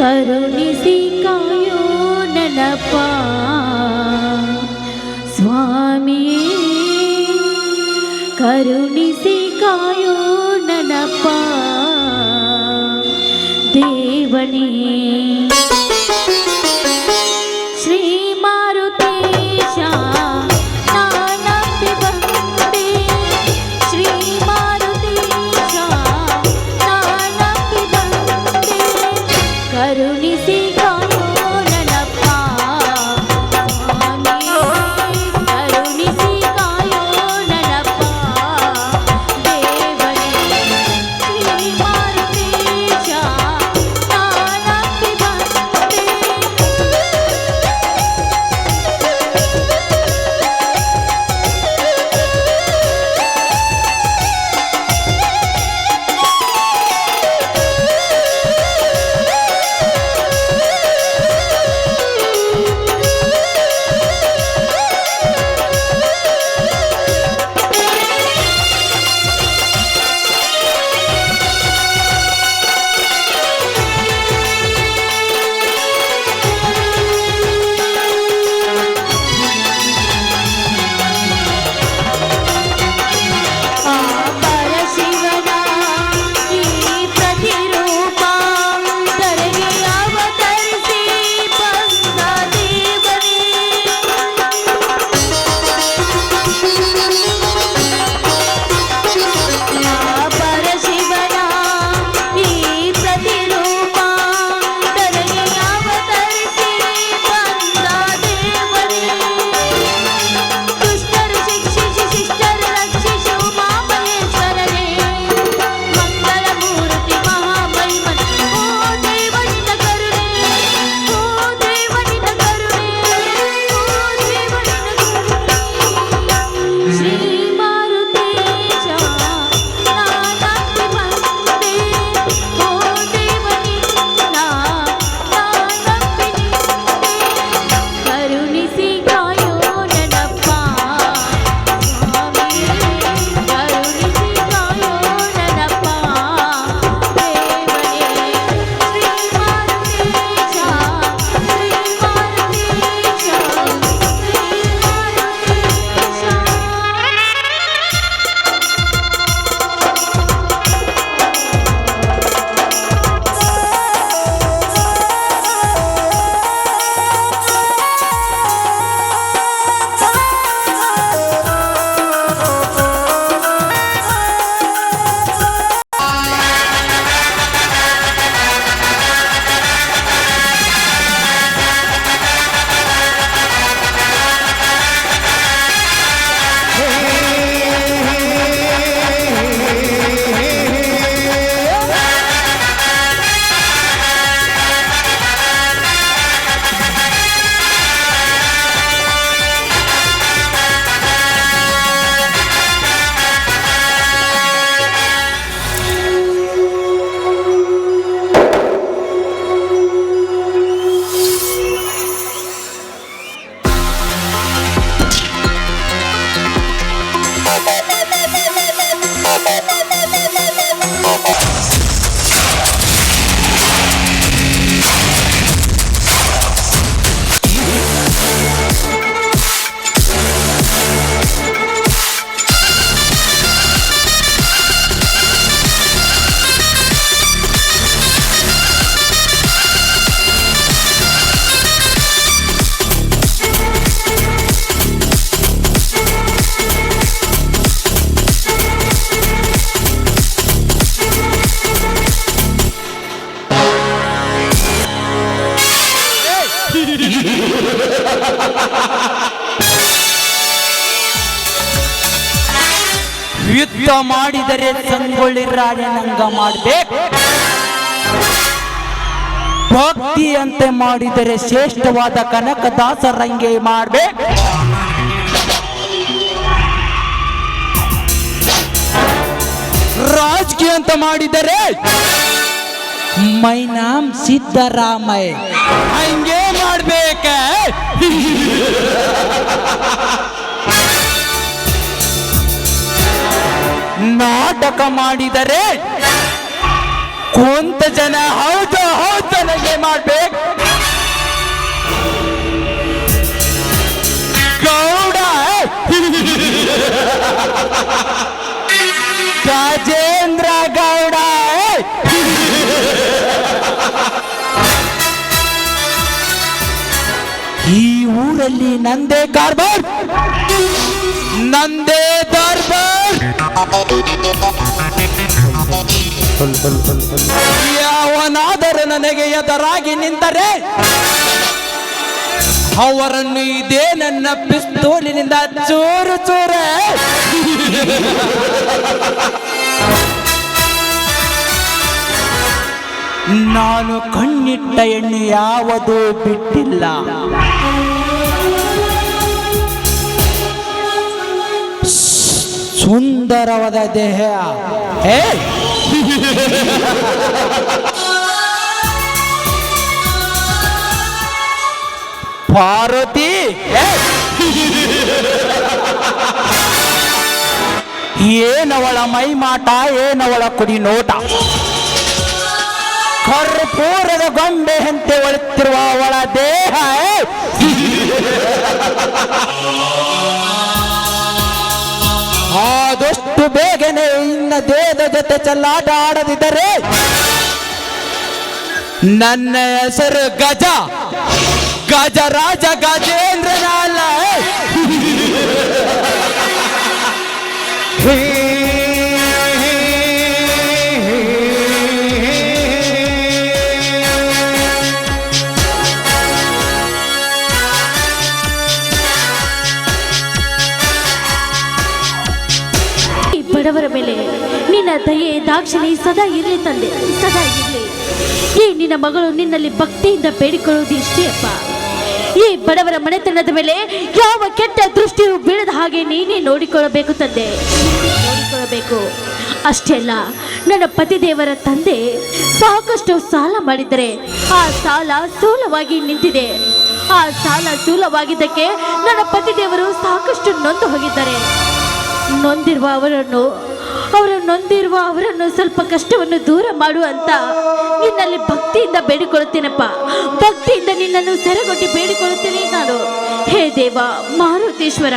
ಕರುಣಿಸಿ ಕಾಯೋ ನನಪ್ಪ ಸ್ವಾಮಿಯೇ, ಕರುಣಿಸಿ ಕಾಯೋ ನನಪ್ಪ ದೇವನೇ. ಶ್ರೀ ಮಾರುತೇಶ ನಾನಂಬಿ ಬಂದೆ, ಶ್ರೀ ಮಾರುತೇಶ ನಾನಂಬಿ ಬಂದೆ, ಕರುಣಿಸಿ ಕಾಯೋ ನನಪ್ಪ ಸ್ವಾಮಿಯೇ, ಕರುಣಿಸಿ ಕಾಯೋ ನನಪ್ಪ ದೇವನೇ. ಶ್ರೀ ಮಾರುತೇಶ ನಾನಂಬಿ ಬಂದೆ. ಯುದ್ಧ ಮಾಡಿದರೆ ಸಂಗೊಳ್ಳಿ ರಾಯಣ್ಣಂಗ ಮಾಡಬೇಕು, ಭಕ್ತಿಯಂತೆ ಮಾಡಿದರೆ ಶ್ರೇಷ್ಠವಾದ ಕನಕದಾಸರಂಗೆ ಮಾಡಬೇಕು. ರಾಜಕೀಯ ಅಂತ ಮಾಡಿದರೆ ಮೈ ನಾಮ್ ಸಿದ್ದರಾಮಯ್ಯ ಹಂಗೆ ಮಾಡ್ಬೇಕ. ನಾಟಕ ಮಾಡಿದರೆ ಕೊಂತ ಜನ ಹೌದು ಹೌದು ನನಗೆ ಮಾಡ ಊರಲ್ಲಿ ನಂದೇ ಕಾರ್ಬಾರ್, ನಂದೇ ದರ್ಬಾರ್. ಯಾವನಾದರೂ ನನಗೆ ಎದುರಾಗಿ ನಿಂತರೆ ಅವರನ್ನು ಇದೇ ನನ್ನ ಪಿಸ್ತೂಲಿನಿಂದ ಚೂರು ಚೂರೆ. ನಾನು ಕಣ್ಣಿಟ್ಟ ಎಣ್ಣೆ ಯಾವುದೂ ಬಿಟ್ಟಿಲ್ಲ. ಸುಂದರವಾದ ದೇಹ, ಪಾರ್ವತಿ, ಏನವಳ ಮೈಮಾಟ, ಏನವಳ ಕುಡಿ ನೋಟ. ಕರ್ಪೂರದ ಗೊಂಬೆಯಂತೆ ಒಳುತ್ತಿರುವ ಅವಳ ದೇಹ ಆದಷ್ಟು ಬೇಗನೆ ಇನ್ನ ದೇಹದ ಜೊತೆ ಚೆಲ್ಲಾಟ ಆಡದಿದ್ದರೆ ನನ್ನ ಹೆಸರು ಗಜ, ಗಜರಾಜ ಗಜೇಂದ್ರನಲ್ಲ. ಬಡವರ ಮೇಲೆ ನಿನ್ನ ದಯೆ ದಾಕ್ಷಿಣಿ ಸದಾ ಇರಲಿ ತಂದೆ, ಸದಾ ಇರಲಿ. ಈ ನಿನ್ನ ಮಗಳು ನಿನ್ನಲ್ಲಿ ಭಕ್ತಿಯಿಂದ ಬೇಡಿಕೊಳ್ಳುವುದು ಇಷ್ಟೇ ಅಪ್ಪ. ಈ ಬಡವರ ಮನೆತನದ ಮೇಲೆ ಯಾವ ಕೆಟ್ಟ ದೃಷ್ಟಿಯೂ ಬೀಳದ ಹಾಗೆ ನೀನೇ ನೋಡಿಕೊಳ್ಳಬೇಕು ತಂದೆ, ನೋಡಿಕೊಳ್ಳಬೇಕು. ಅಷ್ಟೇ ಅಲ್ಲ, ನನ್ನ ಪತಿದೇವರ ತಂದೆ ಸಾಕಷ್ಟು ಸಾಲ ಮಾಡಿದರೆ ಆ ಸಾಲ ಸೂಲವಾಗಿ ನಿಂತಿದೆ. ಆ ಸಾಲ ಸೂಲವಾಗಿದ್ದಕ್ಕೆ ನನ್ನ ಪತಿದೇವರು ಸಾಕಷ್ಟು ನೊಂದು ಹೋಗಿದ್ದಾರೆ. ನೊಂದಿರುವ ಅವರನ್ನು ಸ್ವಲ್ಪ ಕಷ್ಟವನ್ನು ದೂರ ಮಾಡು ಅಂತ ನಿನ್ನಲ್ಲಿ ಭಕ್ತಿಯಿಂದ ಬೇಡಿಕೊಳ್ಳುತ್ತೇನಪ್ಪ. ಭಕ್ತಿಯಿಂದ ನಿನ್ನನ್ನು ಸೆರೆಗೊಟ್ಟಿ ಬೇಡಿಕೊಳ್ಳುತ್ತೇನೆ ನಾನು. ಹೇ ದೇವ ಮಾರುತೇಶ್ವರ.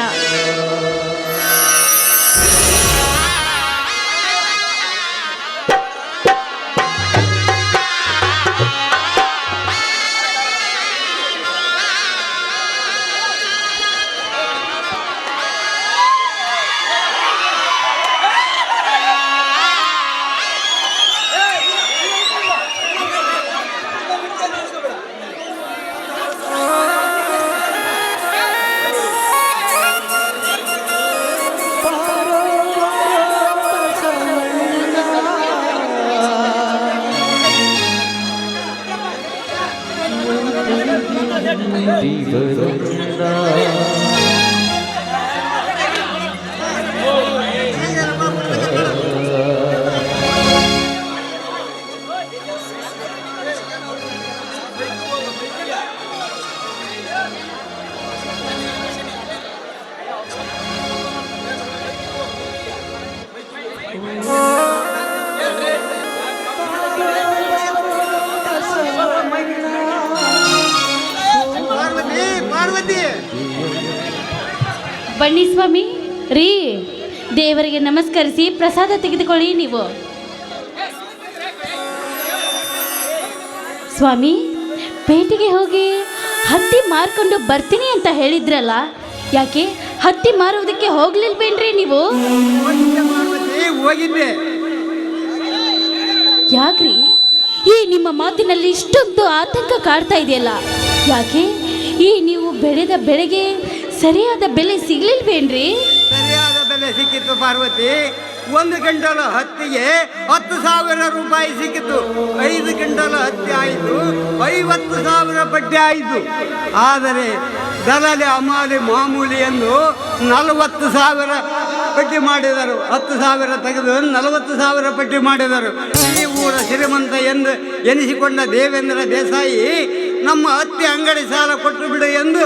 ಬನ್ನಿ ಸ್ವಾಮಿ ರೀ, ದೇವರಿಗೆ ನಮಸ್ಕರಿಸಿ ಪ್ರಸಾದ ತೆಗೆದುಕೊಳ್ಳಿ. ನೀವು ಸ್ವಾಮಿ ಪೇಟೆಗೆ ಹೋಗಿ ಹತ್ತಿ ಮಾರ್ಕೊಂಡು ಬರ್ತೀನಿ ಅಂತ ಹೇಳಿದ್ರಲ್ಲ, ಯಾಕೆ ಹತ್ತಿ ಮಾರುವುದಕ್ಕೆ ಹೋಗ್ಲಿಲ್ವೇನ್ರಿ ನೀವು? ಯಾಕ್ರಿ ಈ ನಿಮ್ಮ ಮಾತಿನಲ್ಲಿ ಇಷ್ಟೊಂದು ಆತಂಕ ಕಾಡ್ತಾ ಇದೆಯಲ್ಲ? ಯಾಕೆ ಈ ನೀವು ಬೆಳೆದ ಬೆಳೆಗೆ ಸರಿಯಾದ ಬೆಲೆ ಸಿಗ್ಲಿಲ್ವೇನ್ರಿ? ಸರಿಯಾದ ಬೆಲೆ ಸಿಕ್ಕಿತ್ತು ಪಾರ್ವತಿ. 1 ಕ್ವಿಂಟಲ್ ಹತ್ತಿಗೆ 10,000 ರೂಪಾಯಿ ಸಿಕ್ಕಿತು. 5 ಕ್ವಿಂಟಲ್ ಹತ್ತಿ ಆಯಿತು, 50,000 ಪಟ್ಟಿ ಆಯಿತು. ಆದರೆ ದಲಾಲಿ ಅಮಾಲಿ ಮಾಮೂಲಿ ಎಂದು 40,000 ಪಟ್ಟಿ ಮಾಡಿದರು. 10,000 ತೆಗೆದು 40,000 ಪಟ್ಟಿ ಮಾಡಿದರು. ಈ ಊರ ಶ್ರೀಮಂತ ಎಂದು ಎನಿಸಿಕೊಂಡ ದೇವೇಂದ್ರ ದೇಸಾಯಿ ನಮ್ಮ ಹತ್ತಿ ಅಂಗಡಿ ಸಾಲ ಕೊಟ್ಟು ಬಿಡು ಎಂದು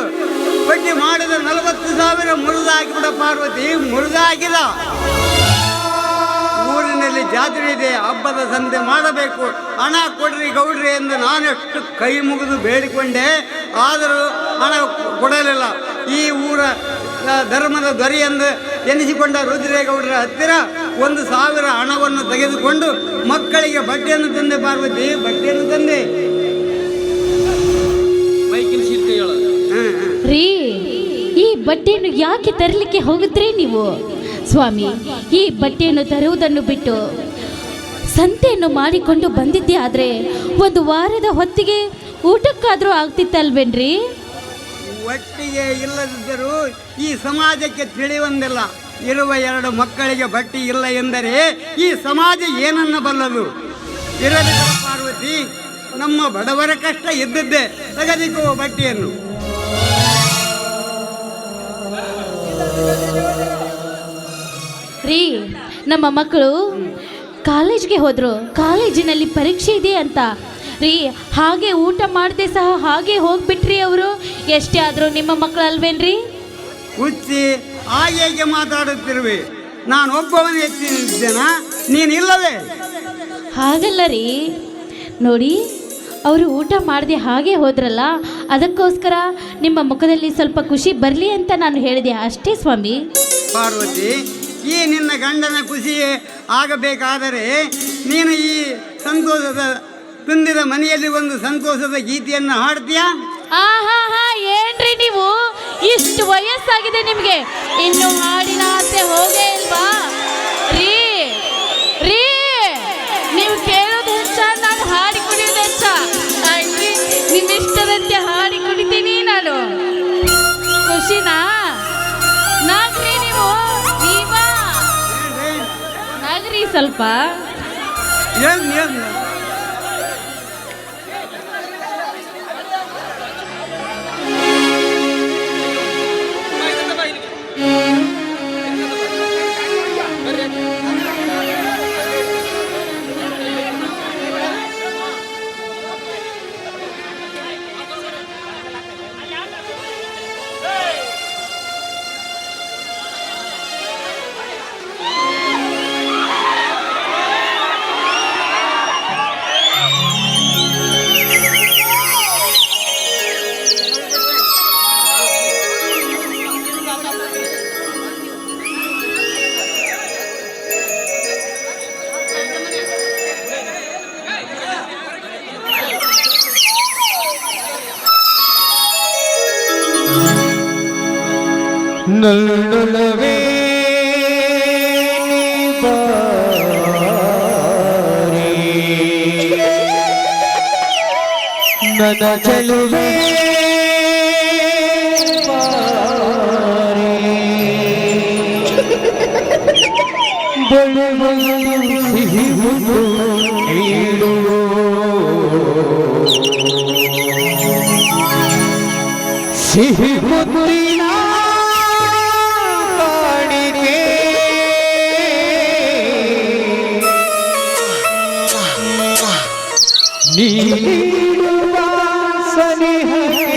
ಪಟ್ಟಿ ಮಾಡಿದ 40,000 ಮುರಿದಾಕಿಬಿಡ ಪಾರ್ವತಿ, ಮುರಿದಾಕಿದ. ಊರಿನಲ್ಲಿ ಜಾತ್ರೆ ಇದೆ, ಹಬ್ಬದ ಸಂತೆ ಮಾಡಬೇಕು, ಹಣ ಕೊಡ್ರಿ ಗೌಡ್ರಿ ಎಂದು ನಾನೆಷ್ಟು ಕೈ ಮುಗಿದು ಬೇಡಿಕೊಂಡೆ. ಆದರೂ ಹಣ ಕೊಡಲಿಲ್ಲ. ಈ ಊರ ಧರ್ಮದ ದೊರೆ ಎಂದು ಎನಿಸಿಕೊಂಡ ರುದ್ರೇಗೌಡರ ಹತ್ತಿರ 1,000 ಹಣವನ್ನು ತೆಗೆದುಕೊಂಡು ಮಕ್ಕಳಿಗೆ ಬಟ್ಟೆಯನ್ನು ತಂದೆ ಪಾರ್ವತಿ, ಬಟ್ಟೆಯನ್ನು ತಂದೆ. ರೀ ಬಟ್ಟೆಯನ್ನು ಯಾಕೆ ತರಲಿಕ್ಕೆ ಹೋಗಿದ್ರಿ ನೀವು? ಸ್ವಾಮಿ, ಈ ಬಟ್ಟೆಯನ್ನು ತರುವುದನ್ನು ಬಿಟ್ಟು ಸಂತೆಯನ್ನು ಮಾಡಿಕೊಂಡು ಬಂದಿದ್ದೆ ಆದರೆ ಒಂದು ವಾರದ ಹೊತ್ತಿಗೆ ಊಟಕ್ಕಾದರೂ ಆಗ್ತಿತ್ತಲ್ವೇನ್ರಿ? ಒಟ್ಟಿಗೆ ಇಲ್ಲದಿದ್ದರೂ ಈ ಸಮಾಜಕ್ಕೆ ತಿಳಿಯುವಂದಿಲ್ಲ. ಇರುವ 2 ಮಕ್ಕಳಿಗೆ ಬಟ್ಟೆ ಇಲ್ಲ ಎಂದರೆ ಈ ಸಮಾಜ ಏನನ್ನ ಬಲ್ಲದು? ಇರಲಿ ಪಾರ್ವತಿ, ನಮ್ಮ ಬಡವರ ಕಷ್ಟ ಇದ್ದದ್ದೇ. ತೆಗೆದಿಕ್ಕುವ ಬಟ್ಟೆಯನ್ನು. ರೀ, ನಮ್ಮ ಮಕ್ಕಳು ಕಾಲೇಜ್ಗೆ ಹೋದ್ರು, ಕಾಲೇಜಿನಲ್ಲಿ ಪರೀಕ್ಷೆ ಇದೆ ಅಂತ ರೀ. ಹಾಗೆ ಊಟ ಮಾಡದೆ ಸಹ ಹಾಗೆ ಹೋಗ್ಬಿಟ್ರಿ ಅವರು. ಎಷ್ಟೇ ಆದರೂ ನಿಮ್ಮ ಮಕ್ಕಳು ಅಲ್ವೇನ್ರಿ? ಹುಚ್ಚಿ, ಹಾಗೆ ಮಾತಾಡುತ್ತಿರುವೆ. ನಾನು ಒಬ್ಬವನೇ ಎತ್ತಿದ್ದೇನಾ? ನೀನಿಲ್ಲವೇ? ಹಾಗಲ್ಲ ರೀ, ನೋಡಿ ಅವರು ಊಟ ಮಾಡದೆ ಹಾಗೆ ಹೋದ್ರಲ್ಲ, ಅದಕ್ಕೋಸ್ಕರ ನಿಮ್ಮ ಮುಖದಲ್ಲಿ ಸ್ವಲ್ಪ ಖುಷಿ ಬರಲಿ ಅಂತ ನಾನು ಹೇಳಿದೆ ಅಷ್ಟೇ ಸ್ವಾಮಿ. ಪಾರ್ವತಿ, ಈ ನಿನ್ನ ಗಂಡನ ಖುಷಿ ಆಗಬೇಕಾದರೆ ನೀನು ಈ ಸಂತೋಷದ ತುಂಬಿದ ಮನೆಯಲ್ಲಿ ಒಂದು ಸಂತೋಷದ ಗೀತೆಯನ್ನು ಹಾಡ್ತೀಯಾ? ಆಹಾ, ಏನ್ರಿ ನೀವು, ಇಷ್ಟು ವಯಸ್ಸಾಗಿದೆ ನಿಮಗೆ, ಇನ್ನು ಹಾಡಿನ ಆಸೆ ಹೋಗೇ ಇಲ್ವಾ? ರೀ ರೀ, ನೀವು ಕೇಳೋದು ಹೆಚ್ಚ, ನಾನು ಹಾಡಿ ಕುಡಿಯೋದು ಹೆಚ್ಚ? ನಿಮ್ಮ ಇಷ್ಟದಂತೆ ಹಾಡಿ ಕುಡಿತೀನಿ ನಾನು. ಖುಷಿನಾ? ನಾಗ್ರಿ ನೀವು, ನೀವಾ ನಾಗ್ರಿ ಸ್ವಲ್ಪ. ನಲ್ಲುಲವೇ ನನ್ನ ಚೆಲುವೆ ಸಿಹಿ ಮುದ್ದು ನೀಡುವ ಸಿಹಿ ಮುದ್ದಿನ ಕಾಣಿಕೆ ನೀಡುವ ಸನಿಹಕ್ಕೆ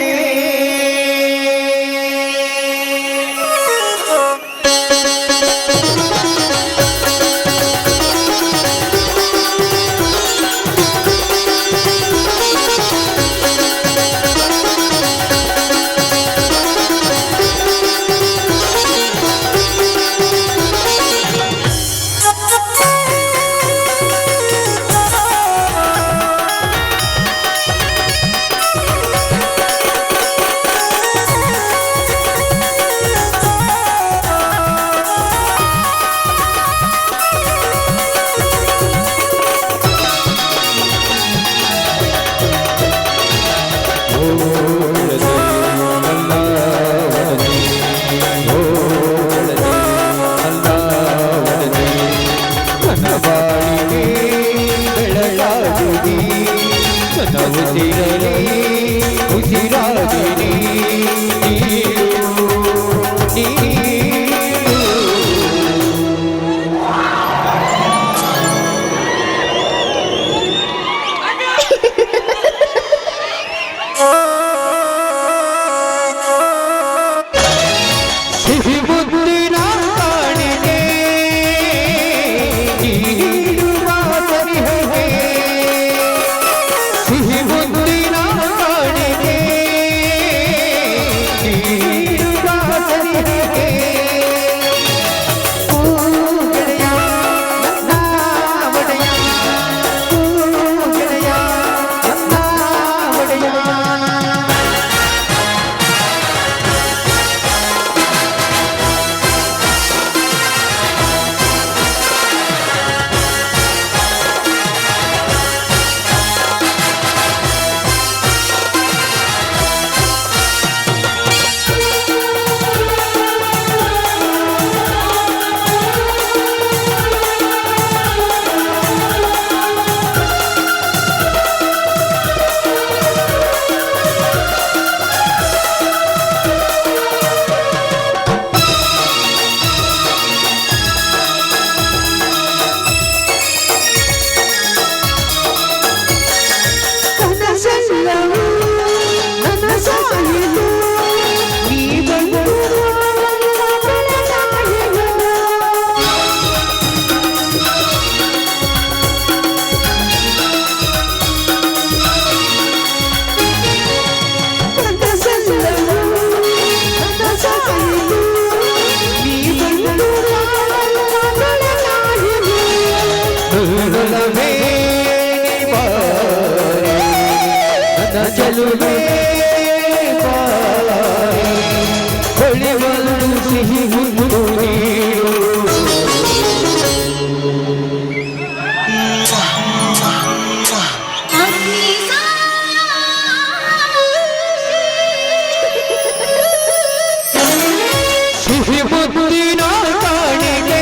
ಚೆಲುವೆ ಹೊಳೆವಲು ಸಿಹಿ ಮುತ್ತು ನೀಡು ಸಿಹಿ ಮುತ್ತಿನ ಕಾಣಿಕೆ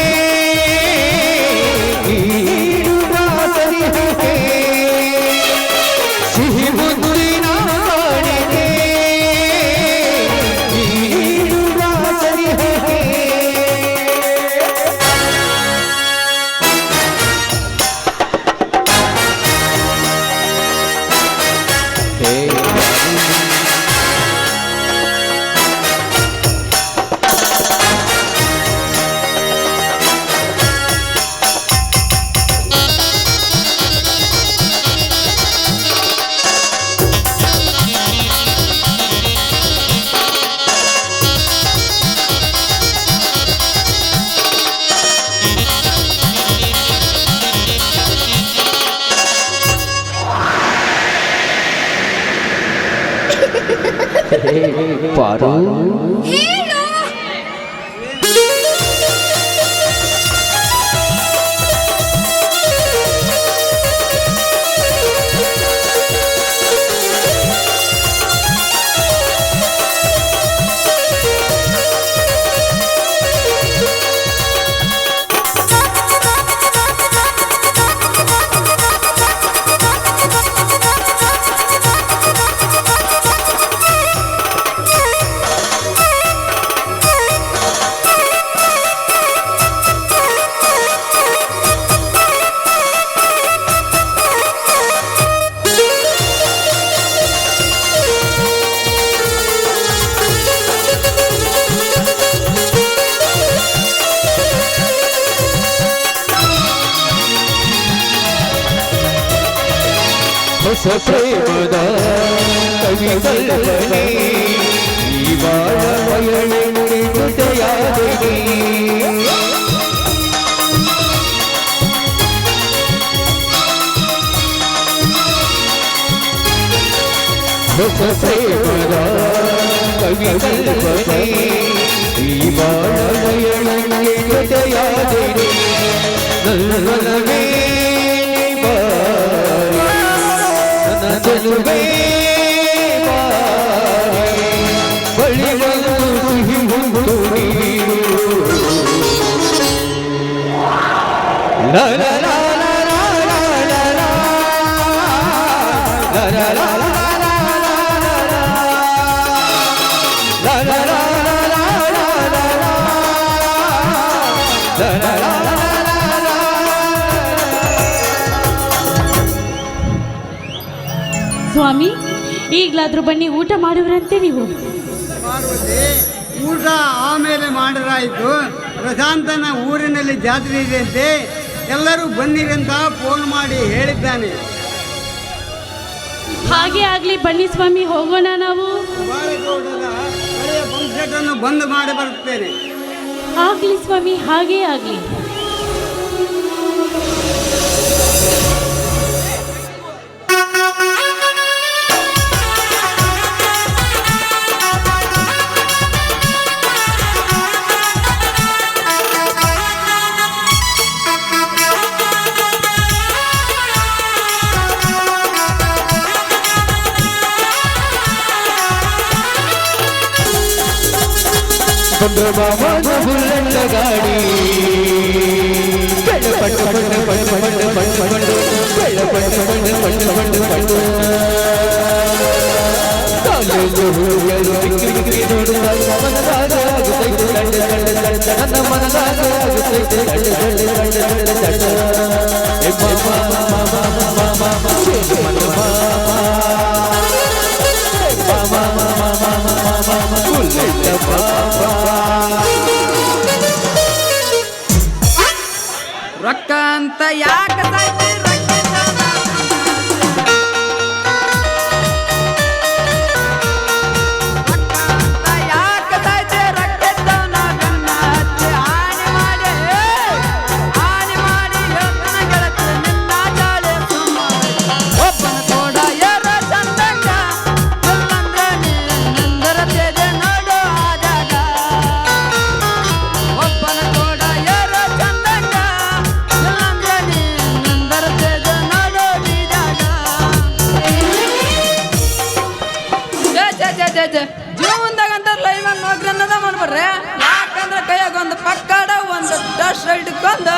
ನೀಡುವ ಸರಿಹೆ ಸಿಹಿ ಮುತ್ತಿನ ಕಾಣಿಕೆ ನೀಡುವ ಸರಿಹೆ ಪಾರು ಹೊಸ ಪ್ರೇಮದ ಕವಿತಲ್ಪನೆ ಈ ಬಾಳ ವಯಲಿಗೆ ಜೊತೆಯಾದೆನೆ ಹೊಸ ಪ್ರೇಮದ ಕವಿತಲ್ಪನೆ ಈ ಬಾಳ ವಯಲಿಗೆ ಜೊತೆಯಾದೆನೆ ನನ್ನವೇ ಚೆಲುವೆ ಬಳಿವಲು ಸಿಹಿ ಮುತ್ತು ನೀಡು ಲ ಲ ಲ ಲ ಲ ಲ ಲ ಲ ಲ ಸ್ವಾಮಿ ಈಗಲಾದ್ರೂ ಬನ್ನಿ ಊಟ ಮಾಡುವರಂತೆ ನೀವು. ಪಾರ್ವತಿ, ಊಟ ಆಮೇಲೆ ಮಾಡಿರಾಯಿತು. ಪ್ರಶಾಂತನ ಊರಿನಲ್ಲಿ ಜಾತ್ರೆ ಇದೆಯಂತೆ, ಎಲ್ಲರೂ ಬನ್ನಿರಂತ ಫೋನ್ ಮಾಡಿ ಹೇಳಿದ್ದಾನೆ. ಹಾಗೆ ಆಗ್ಲಿ ಬನ್ನಿ ಸ್ವಾಮಿ, ಹೋಗೋಣ ನಾವು. ಬಾಳೆಗೌಡರ ಹಳೆಯ ಪಂಪ್ಸೆಟ್ಟನ್ನು ಬಂದ್ ಮಾಡಿ ಬರುತ್ತೇನೆ. ಆಗ್ಲಿ ಸ್ವಾಮಿ, ಹಾಗೇ ಆಗ್ಲಿ. ಬಂದ ಬುಲ್ಲೆಟ್ಟ ಗಾಡಿ ಬೆಳ್ಳ ಪಟ್ಟು ಪಟ್ಟು ಪಟ್ಟು ಪಟ್ಟು ಪಟ್ಟು ಪಟ್ಟು ಬೆಳ್ಳ ಪಟ್ಟು ಪಟ್ಟು ಪಟ್ಟು ಪಟ್ಟು ಪಟ್ಟು ಕಾಲೇಜು ಹುಡುಗರು ಬಿಕ್ಕಿ ಬಿಕ್ಕಿ ನೋಡುವಾಗ ಮನದಾಗ ಆಗುತ್ತೈತೆ ದಂಡ ದಂಡ ದಂಡ ನನ್ನ ಮನದಾಗ ಆಗುತ್ತೈತೆ ದಂಡ ದಂಡ ದಂಡ ದಂಡ ದಂಡ ಎ ಮಾಮ ಮಾಮ ಮಾಮ ರೊಕ್ಕ ಅಂತ ಯಾಕೆ ಒಬ್ಬನ ತೋಡ ಏರ ಚಂದಂಗ ಜೀವನದಾಗ ಅಂತ ಲೈವ್ ನೌಕರಿ ಅನ್ನೋದ ಮಾಡ್ಬಿಡ್ರಿ. ಯಾಕಂದ್ರೆ ಕೈಯಾಗ ಒಂದು ಪಕ್ಕಡ ಒಂದು ಡಸ್ಟ್ ಇಟ್ಕೊಂಡು